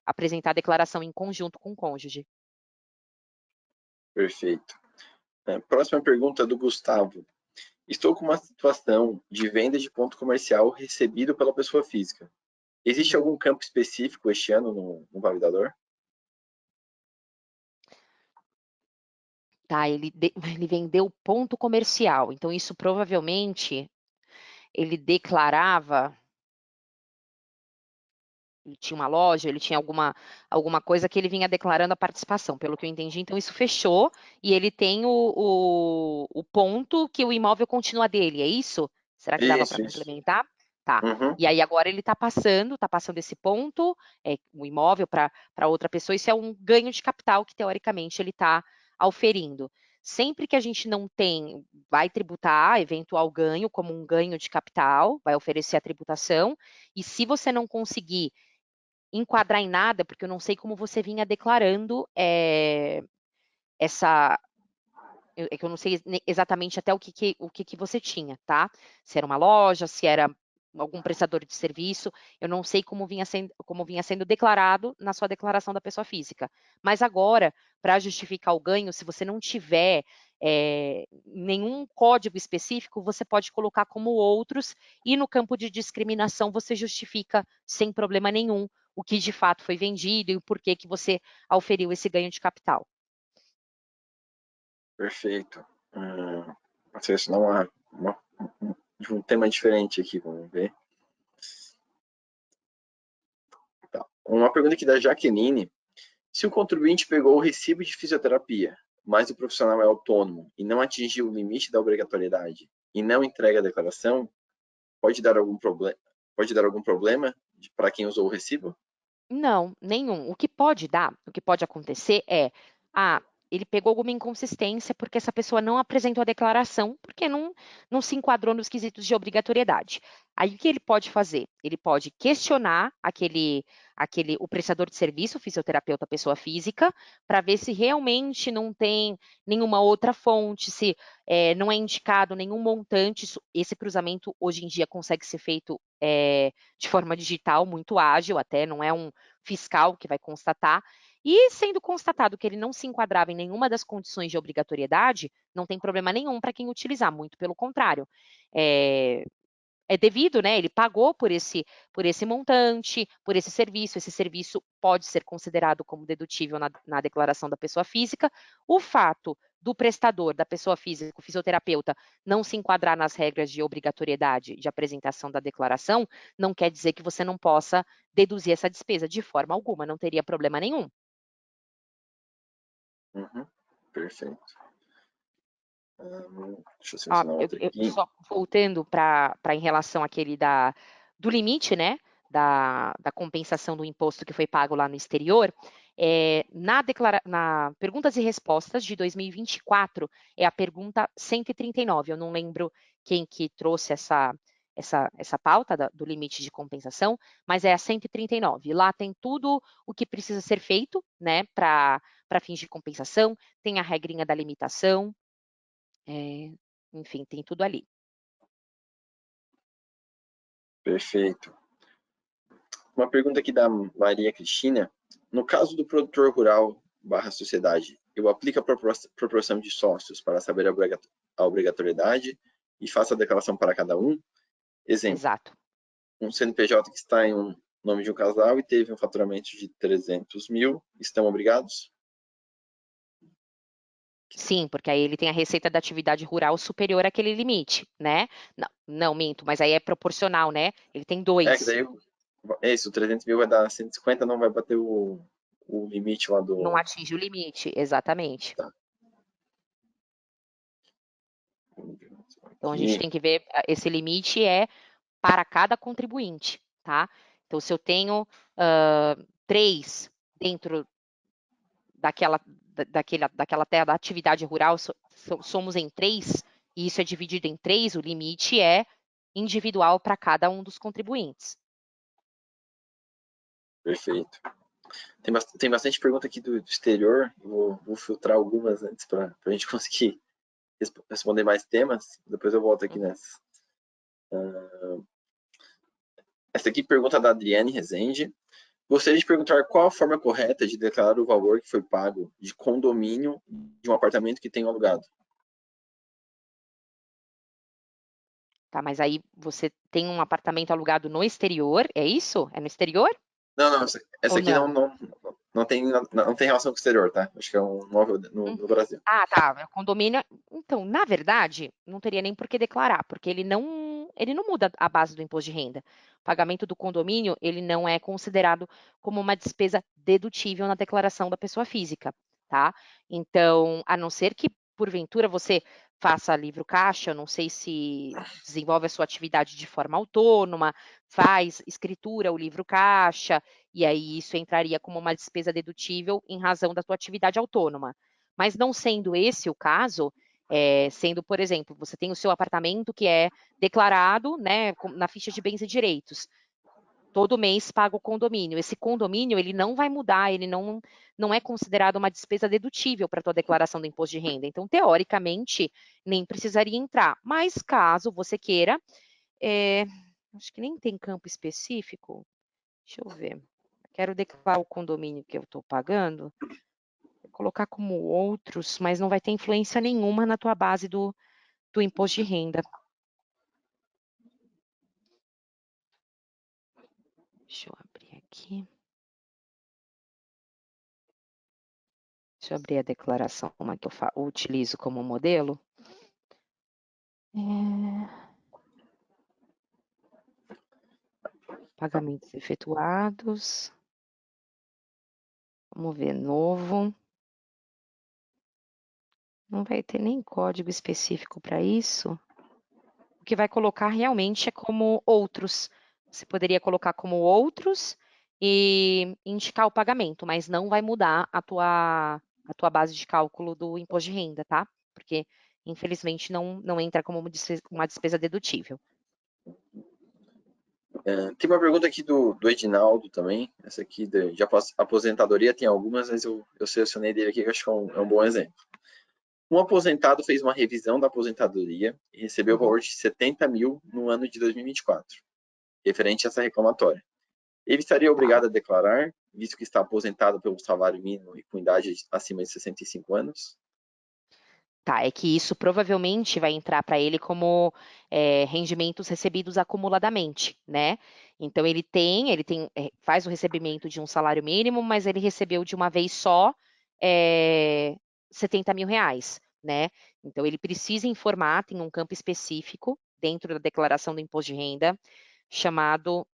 S3: apresentar a declaração em conjunto com o cônjuge.
S2: Perfeito. Próxima pergunta do Gustavo. Estou com uma situação de venda de ponto comercial recebido pela pessoa física. Existe algum campo específico este ano no validador?
S3: Tá, ele vendeu ponto comercial, então isso provavelmente ele declarava ele tinha uma loja, ele tinha alguma coisa que ele vinha declarando a participação, pelo que eu entendi. Então, isso fechou e ele tem o ponto que o imóvel continua dele, é isso? Será que dava para
S2: Isso.
S3: complementar? Tá.
S2: Uhum.
S3: E aí agora ele está passando esse ponto, o imóvel para outra pessoa. Isso é um ganho de capital que, teoricamente, ele está auferindo. Sempre que a gente não tem, vai tributar eventual ganho como um ganho de capital, vai oferecer a tributação, e se você não conseguir enquadrar em nada, porque eu não sei como você vinha declarando essa... É que eu não sei exatamente até o que você tinha, tá? Se era uma loja, se era algum prestador de serviço, eu não sei como vinha sendo declarado na sua declaração da pessoa física. Mas agora, para justificar o ganho, se você não tiver nenhum código específico, você pode colocar como outros, e no campo de discriminação você justifica sem problema nenhum o que de fato foi vendido e o porquê que você auferiu esse ganho de capital.
S2: Perfeito. Vou selecionar um tema diferente aqui, vamos ver. Tá. Uma pergunta aqui da Jaqueline. Se o contribuinte pegou o recibo de fisioterapia, mas o profissional é autônomo e não atingiu o limite da obrigatoriedade e não entrega a declaração, pode dar algum problema para quem usou o recibo?
S3: Não, nenhum. O que pode acontecer é, ele pegou alguma inconsistência porque essa pessoa não apresentou a declaração, porque não se enquadrou nos quesitos de obrigatoriedade. Aí o que ele pode fazer? Ele pode questionar o prestador de serviço, o fisioterapeuta, pessoa física, para ver se realmente não tem nenhuma outra fonte, se não é indicado nenhum montante. Esse cruzamento hoje em dia consegue ser feito de forma digital, muito ágil até, não é um fiscal que vai constatar. E sendo constatado que ele não se enquadrava em nenhuma das condições de obrigatoriedade, não tem problema nenhum para quem utilizar, muito pelo contrário. É devido, né? Ele pagou por esse montante, por esse serviço pode ser considerado como dedutível na declaração da pessoa física. O fato do prestador, da pessoa física, o fisioterapeuta, não se enquadrar nas regras de obrigatoriedade de apresentação da declaração, não quer dizer que você não possa deduzir essa despesa de forma alguma, não teria problema nenhum.
S2: Uhum. Perfeito. Deixa eu selecionar outra aqui.
S3: Só voltando para em relação àquele do limite, né? Da compensação do imposto que foi pago lá no exterior, na perguntas e respostas de 2024, é a pergunta 139. Eu não lembro quem que trouxe essa pauta do limite de compensação, mas é a 139. Lá tem tudo o que precisa ser feito, né, para fins de compensação, tem a regrinha da limitação, enfim, tem tudo ali.
S2: Perfeito. Uma pergunta aqui da Maria Cristina. No caso do produtor rural / sociedade, eu aplico a proporção de sócios para saber a obrigatoriedade e faço a declaração para cada um? Exemplo,
S3: Exato.
S2: um CNPJ que está em nome de um casal e teve um faturamento de 300 mil, estão obrigados?
S3: Sim, porque aí ele tem a receita da atividade rural superior àquele limite, né? Não minto, mas aí é proporcional, né? Ele tem 2.
S2: Que daí, o 300 mil vai dar 150, não vai bater o limite lá do...
S3: Não atinge o limite, exatamente.
S2: Tá.
S3: Então, a gente tem que ver, esse limite é para cada contribuinte, tá? Então, se eu tenho 3 dentro daquela terra da atividade rural, somos em 3, e isso é dividido em 3, o limite é individual para cada um dos contribuintes.
S2: Perfeito. Tem bastante pergunta aqui do exterior, vou filtrar algumas antes para a gente conseguir responder mais temas, depois eu volto aqui nessa. Essa aqui pergunta da Adriane Rezende. Gostaria de perguntar qual a forma correta de declarar o valor que foi pago de condomínio de um apartamento que tenho alugado.
S3: Tá, mas aí você tem um apartamento alugado no exterior, é isso? É no exterior?
S2: Não, essa aqui não tem relação com o exterior, tá? Acho que é um móvel no Brasil.
S3: Ah, tá, é condomínio. Então, na verdade, não teria nem por que declarar, porque ele ele não muda a base do imposto de renda. O pagamento do condomínio, ele não é considerado como uma despesa dedutível na declaração da pessoa física, tá? Então, a não ser que, porventura, você faça livro caixa, não sei se desenvolve a sua atividade de forma autônoma, faz escritura, o livro caixa, e aí isso entraria como uma despesa dedutível em razão da sua atividade autônoma. Mas não sendo esse o caso, sendo, por exemplo, você tem o seu apartamento que é declarado, né, na ficha de bens e direitos. Todo mês paga o condomínio. Esse condomínio, ele não vai mudar, ele não é considerado uma despesa dedutível para a tua declaração do imposto de renda. Então, teoricamente, nem precisaria entrar. Mas, caso você queira, acho que nem tem campo específico. Deixa eu ver. Quero declarar o condomínio que eu estou pagando. Vou colocar como outros, mas não vai ter influência nenhuma na tua base do imposto de renda. Deixa eu abrir aqui. Deixa eu abrir a declaração, uma que eu utilizo como modelo. Pagamentos efetuados. Vamos ver, novo. Não vai ter nem código específico para isso. O que vai colocar realmente é como outros. Você poderia colocar como outros e indicar o pagamento, mas não vai mudar a tua base de cálculo do imposto de renda, tá? Porque, infelizmente, não entra como uma despesa dedutível.
S2: Tem uma pergunta aqui do Edinaldo também. Essa aqui de aposentadoria tem algumas, mas eu selecionei dele aqui que eu acho que é um bom exemplo. Um aposentado fez uma revisão da aposentadoria e recebeu o valor de 70 mil no ano de 2024, referente a essa reclamatória. Ele estaria obrigado a declarar, visto que está aposentado pelo salário mínimo e com idade acima de 65 anos?
S3: Tá, é que isso provavelmente vai entrar para ele como rendimentos recebidos acumuladamente, né? Então ele faz o recebimento de um salário mínimo, mas ele recebeu de uma vez só 70 mil reais, né? Então ele precisa informar, tem um campo específico dentro da declaração do imposto de renda, chamado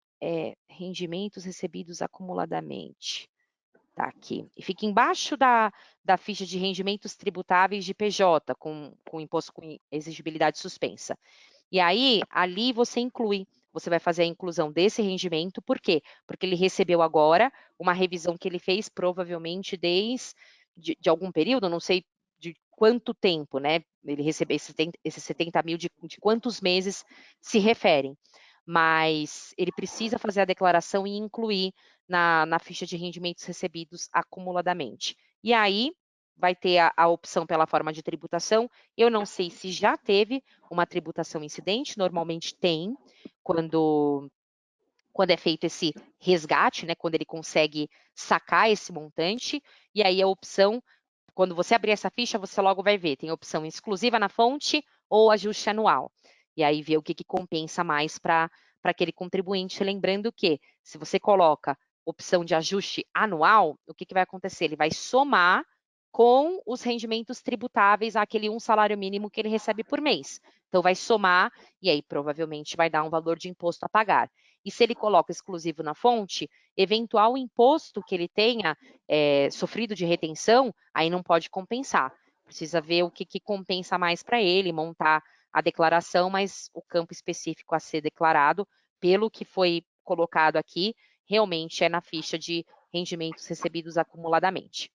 S3: rendimentos recebidos acumuladamente. Tá aqui. E fica embaixo da ficha de rendimentos tributáveis de PJ, com imposto com exigibilidade suspensa. E aí, ali você vai fazer a inclusão desse rendimento, por quê? Porque ele recebeu agora uma revisão que ele fez, provavelmente desde de algum período, não sei de quanto tempo, né? Ele recebeu esses 70 mil de quantos meses se referem. Mas ele precisa fazer a declaração e incluir na ficha de rendimentos recebidos acumuladamente. E aí, vai ter a opção pela forma de tributação. Eu não sei se já teve uma tributação incidente, normalmente tem, quando é feito esse resgate, né, quando ele consegue sacar esse montante, e aí a opção, quando você abrir essa ficha, você logo vai ver, tem a opção exclusiva na fonte ou ajuste anual. E aí ver o que compensa mais para aquele contribuinte, lembrando que se você coloca opção de ajuste anual, o que vai acontecer? Ele vai somar com os rendimentos tributáveis àquele um salário mínimo que ele recebe por mês. Então, vai somar e aí provavelmente vai dar um valor de imposto a pagar. E se ele coloca exclusivo na fonte, eventual imposto que ele tenha sofrido de retenção, aí não pode compensar. Precisa ver o que compensa mais para ele, montar a declaração, mas o campo específico a ser declarado, pelo que foi colocado aqui, realmente é na ficha de rendimentos recebidos acumuladamente.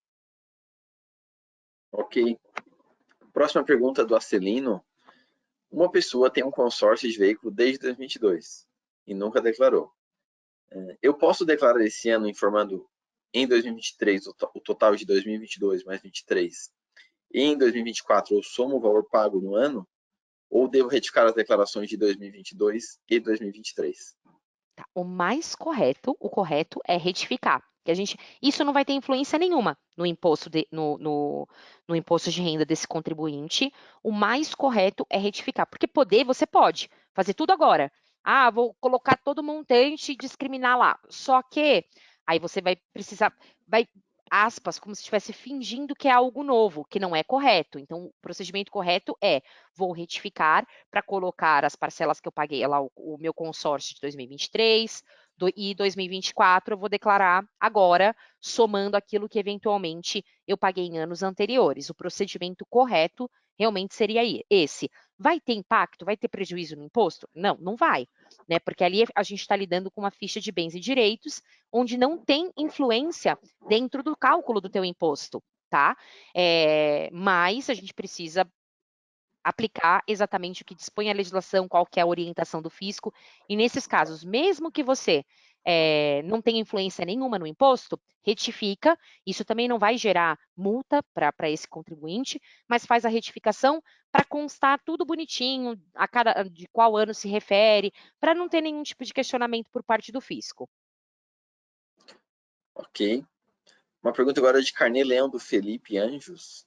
S2: Ok. Próxima pergunta do Acelino. Uma pessoa tem um consórcio de veículo desde 2022 e nunca declarou. Eu posso declarar esse ano informando em 2023 o total de 2022 mais 23 e em 2024 eu somo o valor pago no ano? Ou devo retificar as declarações de 2022 e 2023?
S3: Tá. O correto é retificar. Isso não vai ter influência nenhuma no imposto no imposto de renda desse contribuinte. O mais correto é retificar, porque você pode fazer tudo agora. Vou colocar todo montante e discriminar lá. Só que aí você vai precisar, aspas, como se estivesse fingindo que é algo novo, que não é correto. Então, o procedimento correto é, vou retificar para colocar as parcelas que eu paguei lá, o meu consórcio de 2023 e 2024, eu vou declarar agora, somando aquilo que eventualmente eu paguei em anos anteriores. O procedimento correto realmente seria esse. Vai ter impacto? Vai ter prejuízo no imposto? Não, não vai, né? Porque ali a gente está lidando com uma ficha de bens e direitos, onde não tem influência dentro do cálculo do teu imposto, tá? Mas a gente precisa aplicar exatamente o que dispõe a legislação, qual que é a orientação do fisco, e nesses casos, mesmo que você não tenha influência nenhuma no imposto, retifica, isso também não vai gerar multa para esse contribuinte, mas faz a retificação para constar tudo bonitinho, de qual ano se refere, para não ter nenhum tipo de questionamento por parte do fisco.
S2: Ok. Uma pergunta agora de Carnê Leão, do Felipe Anjos.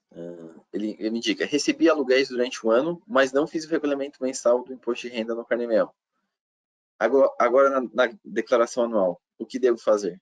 S2: Ele me indica, recebi aluguéis durante o ano, mas não fiz o regulamento mensal do imposto de renda no Carnê Leão. Agora na declaração anual, o que devo fazer?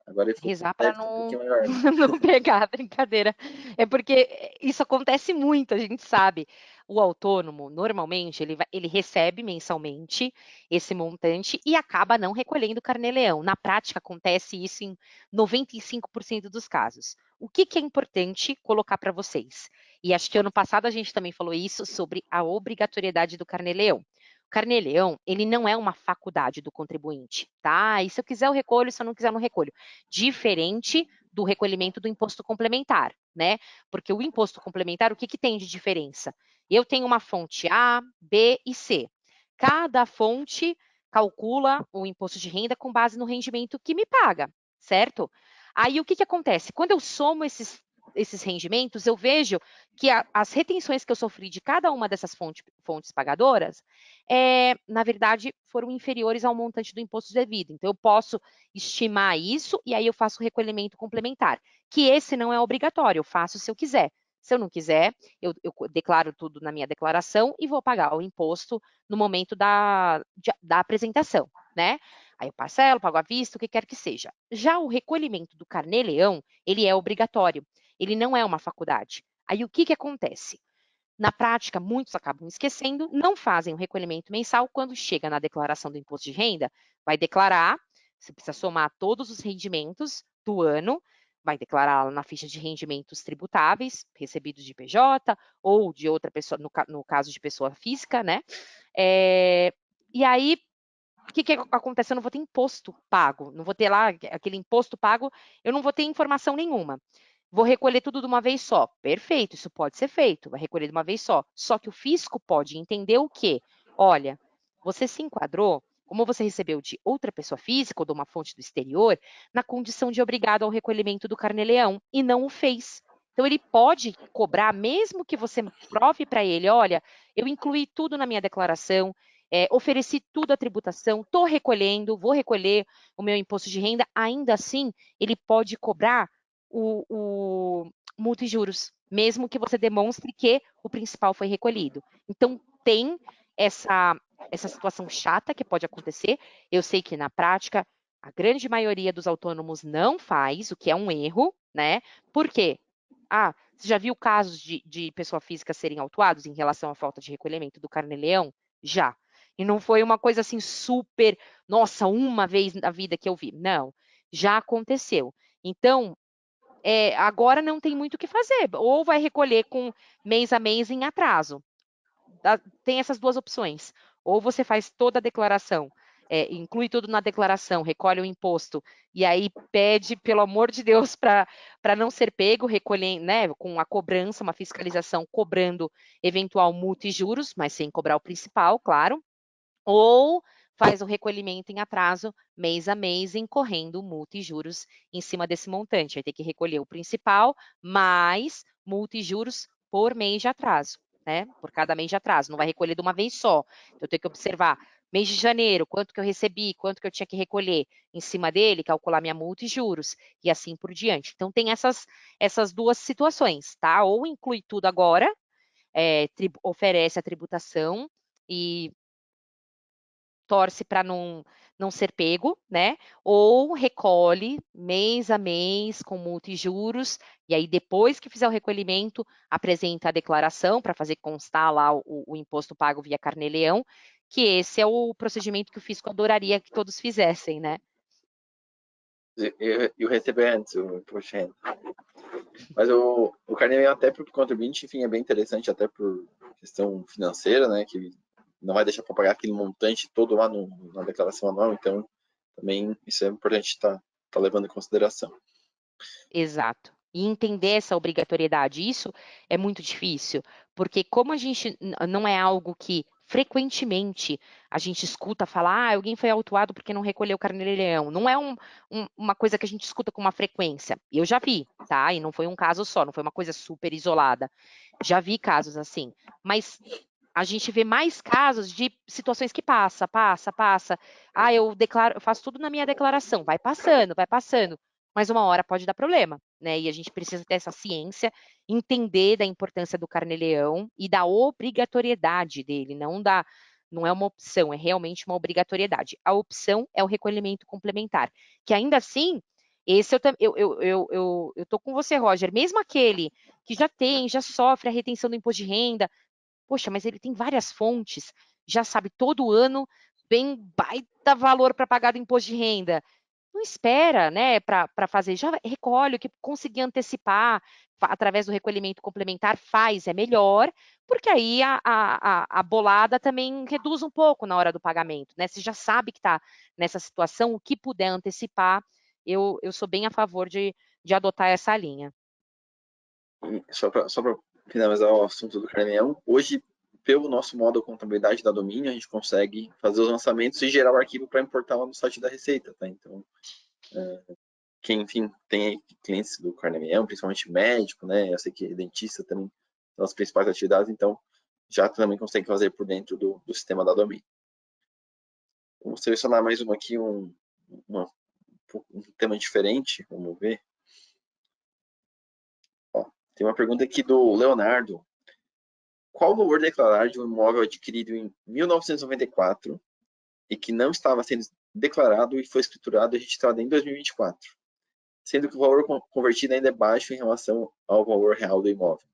S2: Agora ele ficou
S3: Rezar para
S2: um
S3: não,
S2: pouquinho maior.
S3: não pegar a brincadeira. É porque isso acontece muito, a gente sabe. O autônomo, normalmente, ele recebe mensalmente esse montante e acaba não recolhendo o carnê-leão. Na prática, acontece isso em 95% dos casos. O que é importante colocar para vocês? E acho que ano passado a gente também falou isso sobre a obrigatoriedade do carnê-leão. O carnê-leão, ele não é uma faculdade do contribuinte, tá? E se eu quiser eu recolho, se eu não quiser eu não recolho. Diferente do recolhimento do imposto complementar, né? Porque o imposto complementar, o que tem de diferença? Eu tenho uma fonte A, B e C. Cada fonte calcula o imposto de renda com base no rendimento que me paga, certo? Aí o que acontece? Quando eu somo esses rendimentos, eu vejo que as retenções que eu sofri de cada uma dessas fontes pagadoras, na verdade, foram inferiores ao montante do imposto devido. Então, eu posso estimar isso e aí eu faço o recolhimento complementar, que esse não é obrigatório, eu faço se eu quiser. Se eu não quiser, eu declaro tudo na minha declaração e vou pagar o imposto no momento da apresentação, né? Aí eu parcelo, pago à vista, o que quer que seja. Já o recolhimento do carnê-leão, ele é obrigatório, ele não é uma faculdade. Aí o que acontece? Na prática, muitos acabam esquecendo, não fazem o recolhimento mensal. Quando chega na declaração do imposto de renda, vai declarar, você precisa somar todos os rendimentos do ano, vai declarar na ficha de rendimentos tributáveis, recebidos de PJ ou de outra pessoa, no caso de pessoa física, né? E aí, o que acontece? Eu não vou ter imposto pago, não vou ter lá aquele imposto pago, eu não vou ter informação nenhuma. Vou recolher tudo de uma vez só. Perfeito, isso pode ser feito, vai recolher de uma vez só. Só que o fisco pode entender o quê? Olha, você se enquadrou, como você recebeu de outra pessoa física ou de uma fonte do exterior, na condição de obrigado ao recolhimento do carnê-leão e não o fez. Então, ele pode cobrar, mesmo que você prove para ele, olha, eu incluí tudo na minha declaração, ofereci tudo à tributação, estou recolhendo, vou recolher o meu imposto de renda, ainda assim, ele pode cobrar o multa e juros, mesmo que você demonstre que o principal foi recolhido. Então, tem essa situação chata que pode acontecer. Eu sei que, na prática, a grande maioria dos autônomos não faz, o que é um erro, né? Por quê? Você já viu casos de pessoa física serem autuados em relação à falta de recolhimento do carnê-leão? Já. E não foi uma coisa assim super, nossa, uma vez na vida que eu vi. Não, já aconteceu. Então, agora não tem muito o que fazer. Ou vai recolher com mês a mês em atraso. Tem essas duas opções. Ou você faz toda a declaração, inclui tudo na declaração, recolhe o imposto, e aí pede, pelo amor de Deus, para não ser pego, recolhendo, né, com a cobrança, uma fiscalização, cobrando eventual multa e juros, mas sem cobrar o principal, claro. Ou faz o recolhimento em atraso, mês a mês, incorrendo multa e juros em cima desse montante. Vai ter que recolher o principal, mais multa e juros por mês de atraso, né? Por cada mês de atraso. Não vai recolher de uma vez só. Então, eu tenho que observar, mês de janeiro, quanto que eu recebi, quanto que eu tinha que recolher em cima dele, calcular minha multa e juros, e assim por diante. Então, tem essas duas situações, tá? Ou inclui tudo agora, oferece a tributação e torce para não ser pego, né? Ou recolhe mês a mês com multa e juros, e aí depois que fizer o recolhimento, apresenta a declaração para fazer constar lá o imposto pago via Carnê-Leão, que esse é o procedimento que o fisco adoraria que todos fizessem, né?
S2: Eu receber antes o imposto de renda. Mas o Carnê-Leão até para o contribuinte, enfim, é bem interessante até por questão financeira, né? Que não vai deixar para pagar aquele montante todo lá na declaração anual, então também isso é importante estar levando em consideração.
S3: Exato. E entender essa obrigatoriedade, isso é muito difícil, porque como a gente não é algo que frequentemente a gente escuta falar, alguém foi autuado porque não recolheu o Carnê-Leão, não é uma coisa que a gente escuta com uma frequência. Eu já vi, tá? E não foi um caso só, não foi uma coisa super isolada. Já vi casos assim, mas a gente vê mais casos de situações que passa. Ah, eu faço tudo na minha declaração, vai passando. Mas uma hora pode dar problema, né? E a gente precisa ter essa ciência, entender da importância do Carnê-Leão e da obrigatoriedade dele, não é uma opção, é realmente uma obrigatoriedade. A opção é o recolhimento complementar, que ainda assim, esse eu tô com você, Roger, mesmo aquele que já sofre a retenção do imposto de renda, poxa, mas ele tem várias fontes, já sabe, todo ano vem baita valor para pagar do imposto de renda. Não espera, né, para fazer, já recolhe o que conseguir antecipar através do recolhimento complementar, é melhor, porque aí a bolada também reduz um pouco na hora do pagamento, né? Você já sabe que está nessa situação, o que puder antecipar, eu sou bem a favor de adotar essa linha.
S2: E só para finalizar o assunto do Carnê-Leão, hoje, pelo nosso modo de contabilidade da Domínio, a gente consegue fazer os lançamentos e gerar o arquivo para importar lá no site da Receita, tá? Então, quem, enfim, tem clientes do Carnê-Leão, principalmente médico, né? Eu sei que dentista também são as principais atividades, então já também consegue fazer por dentro do sistema da Domínio. Vou selecionar mais uma aqui, um tema diferente, vamos ver. Ó, tem uma pergunta aqui do Leonardo. Qual o valor declarado de um imóvel adquirido em 1994 e que não estava sendo declarado e foi escriturado e registrado em 2024, sendo que o valor convertido ainda é baixo em relação ao valor real do imóvel?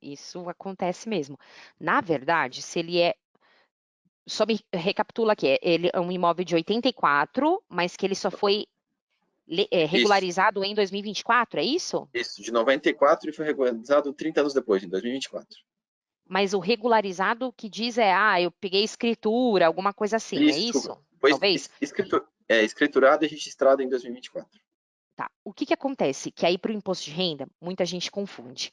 S3: Isso acontece mesmo. Na verdade, se ele é. Só me recapitula aqui, ele é um imóvel de 84, mas que ele só foi regularizado em 2024, é isso?
S2: Isso, de 94 e foi regularizado 30 anos depois, em 2024.
S3: Mas o regularizado que diz eu peguei escritura, alguma coisa assim, é isso?
S2: Foi
S3: Talvez?
S2: escriturado e registrado em 2024.
S3: Tá. O que acontece? Que aí para o imposto de renda, muita gente confunde.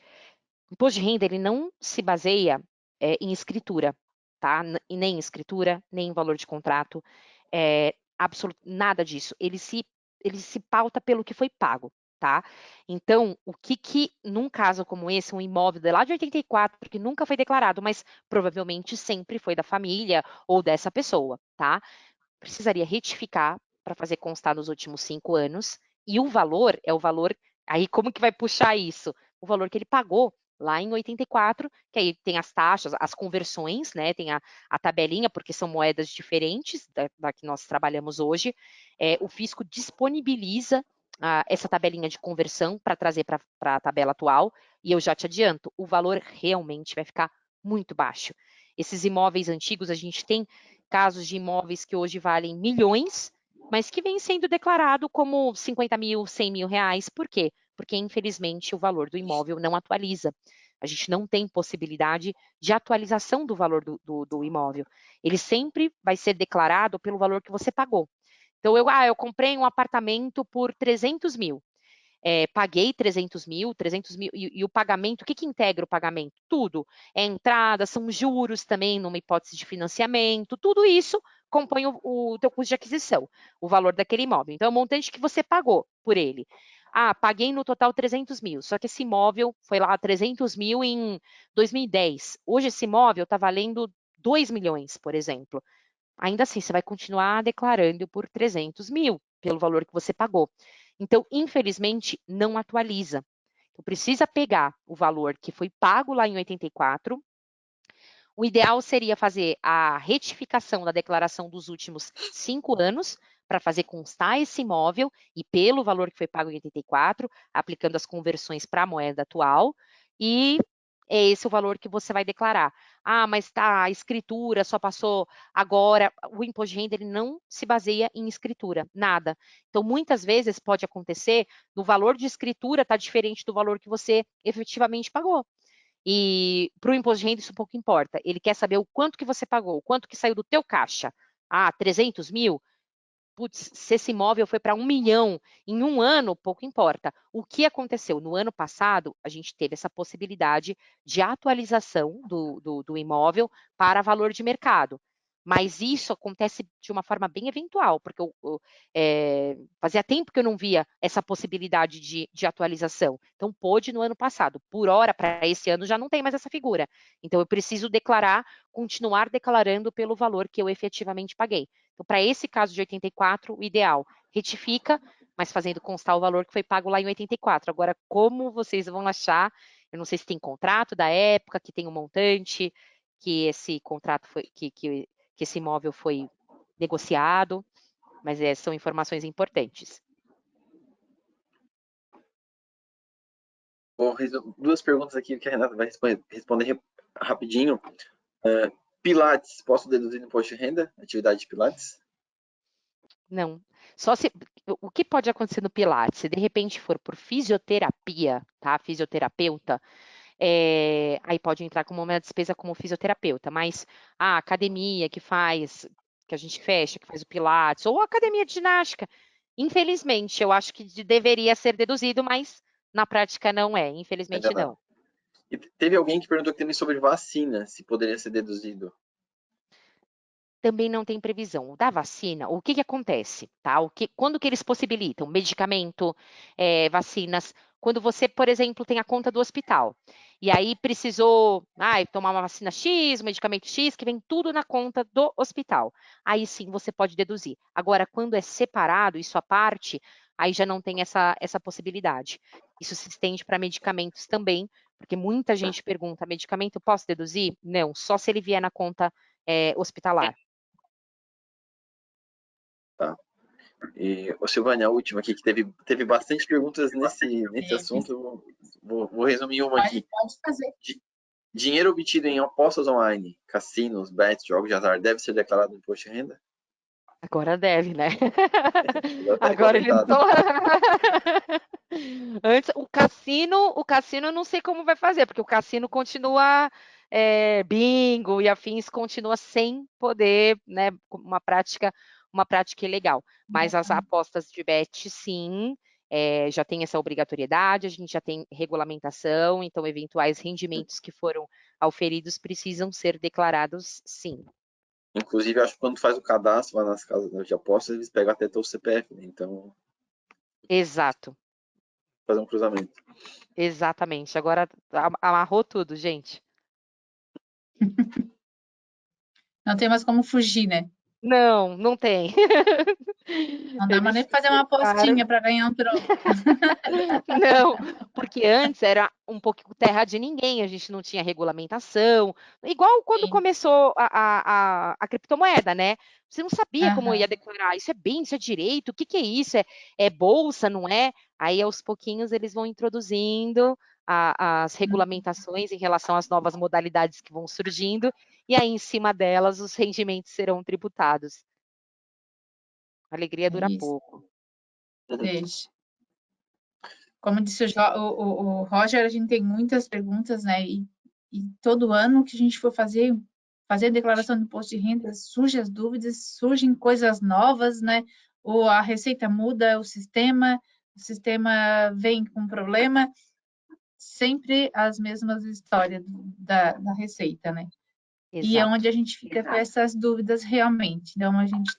S3: O imposto de renda, ele não se baseia em escritura, tá? E nem em escritura, nem em valor de contrato, nada disso. Ele se pauta pelo que foi pago, tá? Então, o que num caso como esse, um imóvel de lá de 84, que nunca foi declarado, mas provavelmente sempre foi da família ou dessa pessoa, tá? Precisaria retificar para fazer constar nos últimos 5 anos, e o valor é o valor, aí como que vai puxar isso? O valor que ele pagou lá em 84, que aí tem as taxas, as conversões, né? Tem a tabelinha, porque são moedas diferentes da que nós trabalhamos hoje. O fisco disponibiliza essa tabelinha de conversão para trazer para a tabela atual, e eu já te adianto, o valor realmente vai ficar muito baixo. Esses imóveis antigos, a gente tem casos de imóveis que hoje valem milhões, mas que vem sendo declarado como 50 mil, 100 mil reais. Por quê? Porque, infelizmente, o valor do imóvel não atualiza. A gente não tem possibilidade de atualização do valor do imóvel. Ele sempre vai ser declarado pelo valor que você pagou. Então, eu comprei um apartamento por 300 mil. Paguei 300 mil, e o pagamento, o que integra o pagamento? Tudo. É entrada, são juros também, numa hipótese de financiamento, tudo isso compõe o teu custo de aquisição, o valor daquele imóvel. Então, é o montante que você pagou por ele. Paguei no total 300 mil, só que esse imóvel foi lá 300 mil em 2010. Hoje esse imóvel está valendo 2 milhões, por exemplo. Ainda assim, você vai continuar declarando por 300 mil, pelo valor que você pagou. Então, infelizmente, não atualiza. Então, precisa pegar o valor que foi pago lá em 84, O ideal seria fazer a retificação da declaração dos últimos 5 anos, para fazer constar esse imóvel e pelo valor que foi pago em 84, aplicando as conversões para a moeda atual, e é esse o valor que você vai declarar. Ah, mas tá, a escritura só passou agora. O imposto de renda ele não se baseia em escritura, nada. Então, muitas vezes pode acontecer do valor de escritura estar diferente do valor que você efetivamente pagou. E para o imposto de renda isso pouco importa. Ele quer saber o quanto que você pagou, o quanto que saiu do teu caixa. Ah, 300 mil? Putz, se esse imóvel foi para 1 milhão em um ano, pouco importa. O que aconteceu? No ano passado, a gente teve essa possibilidade de atualização do imóvel para valor de mercado. Mas isso acontece de uma forma bem eventual, porque fazia tempo que eu não via essa possibilidade de atualização. Então, pôde no ano passado. Por hora, para esse ano, já não tem mais essa figura. Então, eu preciso continuar declarando pelo valor que eu efetivamente paguei. Então, para esse caso de 84, o ideal, retifica, mas fazendo constar o valor que foi pago lá em 84. Agora, como vocês vão achar, eu não sei se tem contrato da época, que tem um montante, que esse contrato foi, que esse imóvel foi negociado, mas são informações importantes.
S2: Bom, duas perguntas aqui que a Renata vai responder rapidinho. Pilates, posso deduzir no imposto de renda? Atividade de Pilates?
S3: Não. Só se o que pode acontecer no Pilates, se de repente for por fisioterapia, tá? Fisioterapeuta, aí pode entrar como uma despesa como fisioterapeuta, mas a academia que a gente fecha, que faz o Pilates, ou a academia de ginástica, infelizmente, eu acho que deveria ser deduzido, mas na prática não é, infelizmente
S2: Ainda
S3: não.
S2: E teve alguém que perguntou também sobre vacina, se poderia ser deduzido.
S3: Também não tem previsão. O da vacina, o que acontece? Tá? Quando que eles possibilitam? Medicamento, vacinas. Quando você, por exemplo, tem a conta do hospital. E aí precisou tomar uma vacina X, um medicamento X, que vem tudo na conta do hospital. Aí sim você pode deduzir. Agora, quando é separado, isso à parte, aí já não tem essa possibilidade. Isso se estende para medicamentos também, porque muita gente pergunta, medicamento posso deduzir? Não, só se ele vier na conta hospitalar.
S2: Tá. E, Silvânia, a última aqui, que teve bastante perguntas nesse assunto, vou resumir uma aqui.
S1: Pode fazer.
S2: Dinheiro obtido em apostas online, cassinos, bets, jogos de azar, deve ser declarado no imposto de renda?
S3: Agora deve, né?
S2: Tá
S3: Agora ele
S2: regulamentado.
S3: Antes, o cassino eu não sei como vai fazer, porque o cassino continua bingo e afins continua sem poder, né? Uma prática ilegal. Mas as apostas de bet, sim, já tem essa obrigatoriedade, a gente já tem regulamentação, então eventuais rendimentos que foram auferidos precisam ser declarados, sim.
S2: Inclusive, acho que quando faz o cadastro lá nas casas de apostas, eles pegam até teu CPF, né? Então,
S3: Exato.
S2: fazer um cruzamento.
S3: Exatamente. Agora amarrou tudo, gente.
S1: Não tem mais como fugir, né?
S3: Não, não tem.
S1: Não dá mais
S3: Eles
S1: nem pra fazer uma apostinha para ganhar um troco.
S3: Não, porque antes era um pouco terra de ninguém, a gente não tinha regulamentação. Igual quando começou a criptomoeda, né? Você não sabia como ia declarar. Isso é bem, isso é direito, o que é isso? É bolsa, não é? Aí, aos pouquinhos, eles vão introduzindo as regulamentações em relação às novas modalidades que vão surgindo, e aí, em cima delas, os rendimentos serão tributados. A alegria dura pouco.
S1: Deixa. Como disse o Roger, a gente tem muitas perguntas, né? E todo ano que a gente for fazer a declaração de imposto de renda, surgem as dúvidas, surgem coisas novas, né? Ou a receita muda o sistema vem com problema, sempre as mesmas histórias da receita, né?
S3: Exato.
S1: E é onde a gente fica com essas dúvidas realmente. Então, a gente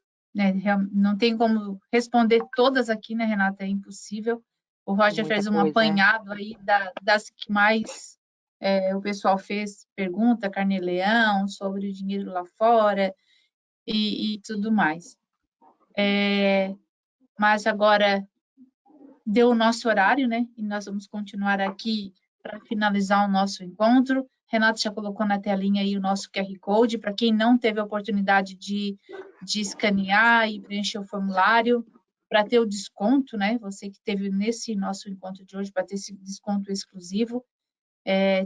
S1: não tem como responder todas aqui, né, Renata? É impossível. O Roger fez um apanhado aí das que mais o pessoal fez pergunta, Carnê-Leão, sobre o dinheiro lá fora e tudo mais. Mas agora deu o nosso horário, né? E nós vamos continuar aqui para finalizar o nosso encontro. Renato já colocou na telinha aí o nosso QR Code, para quem não teve a oportunidade de escanear e preencher o formulário, para ter o desconto, né? Você que teve nesse nosso encontro de hoje, para ter esse desconto exclusivo,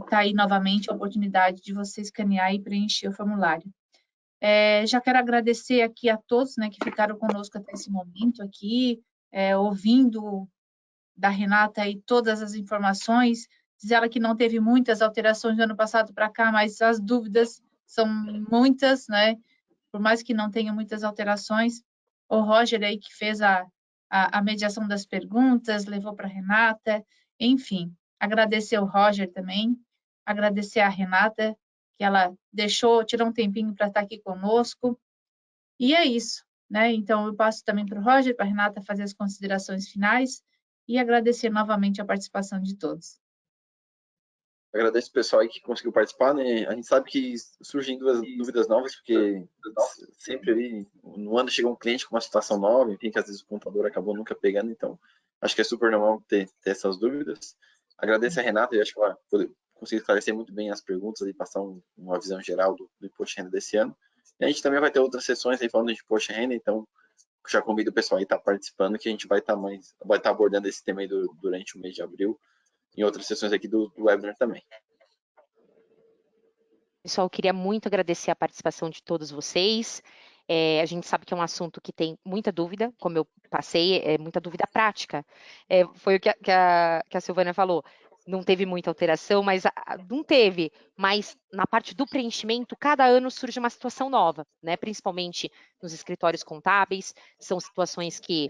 S1: tá aí novamente a oportunidade de você escanear e preencher o formulário. Já quero agradecer aqui a todos, né, que ficaram conosco até esse momento aqui, ouvindo da Renata aí todas as informações. Diz ela que não teve muitas alterações do ano passado para cá, mas as dúvidas são muitas, né? Por mais que não tenha muitas alterações. O Roger aí que fez a mediação das perguntas, levou para a Renata, enfim. Agradecer o Roger também, agradecer a Renata, que ela tirou um tempinho para estar aqui conosco. E é isso, né? Então, eu passo também para o Roger, para a Renata fazer as considerações finais e agradecer novamente a participação de todos.
S2: Agradeço o pessoal aí que conseguiu participar, né? A gente sabe que surgem dúvidas novas, porque sempre ali, no ano chega um cliente com uma situação nova, enfim, que às vezes o computador acabou nunca pegando, então acho que é super normal ter essas dúvidas. Agradeço a Renata, eu acho que ela conseguiu esclarecer muito bem as perguntas e passar uma visão geral do imposto de renda desse ano. E a gente também vai ter outras sessões aí falando de imposto de renda, então já convido o pessoal aí a estar participando, que a gente vai estar abordando esse tema aí durante o mês de abril, em outras sessões aqui do webinar também.
S3: Pessoal, eu queria muito agradecer a participação de todos vocês. A gente sabe que é um assunto que tem muita dúvida, como eu passei, muita dúvida prática. Foi o que a Silvânia falou. Não teve muita alteração, mas não teve. Mas na parte do preenchimento, cada ano surge uma situação nova, né? Principalmente nos escritórios contábeis. São situações que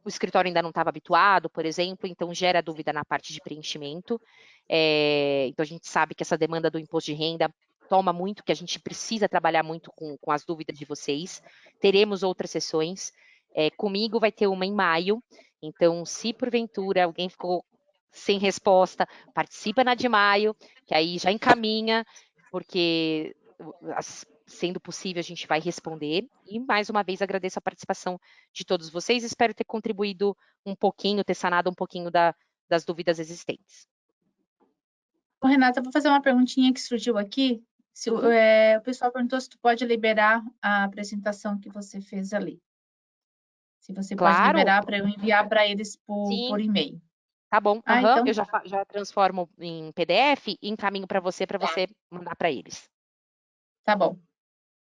S3: o escritório ainda não estava habituado, por exemplo, então gera dúvida na parte de preenchimento. Então a gente sabe que essa demanda do imposto de renda toma muito, que a gente precisa trabalhar muito com as dúvidas de vocês. Teremos outras sessões. Comigo vai ter uma em maio, então se porventura alguém ficou sem resposta, participa na de maio, que aí já encaminha, porque sendo possível a gente vai responder. E mais uma vez agradeço a participação de todos vocês, espero ter contribuído um pouquinho, ter sanado um pouquinho das dúvidas existentes.
S1: Ô, Renata, eu vou fazer uma perguntinha que surgiu aqui. O pessoal perguntou se tu pode liberar a apresentação que você fez ali. Se você pode liberar para eu enviar para eles por e-mail.
S3: Tá bom,
S1: Então,
S3: eu já transformo em PDF e encaminho para você mandar para eles.
S1: Tá bom.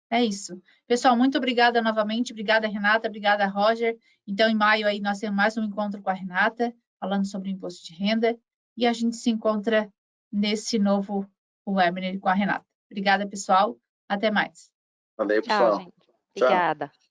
S1: É isso. Pessoal, muito obrigada novamente. Obrigada, Renata. Obrigada, Roger. Então, em maio aí nós temos mais um encontro com a Renata, falando sobre o imposto de renda. E a gente se encontra nesse novo webinar com a Renata. Obrigada, pessoal. Até mais.
S2: Valeu, pessoal.
S3: Tchau, gente. Obrigada.
S2: Tchau.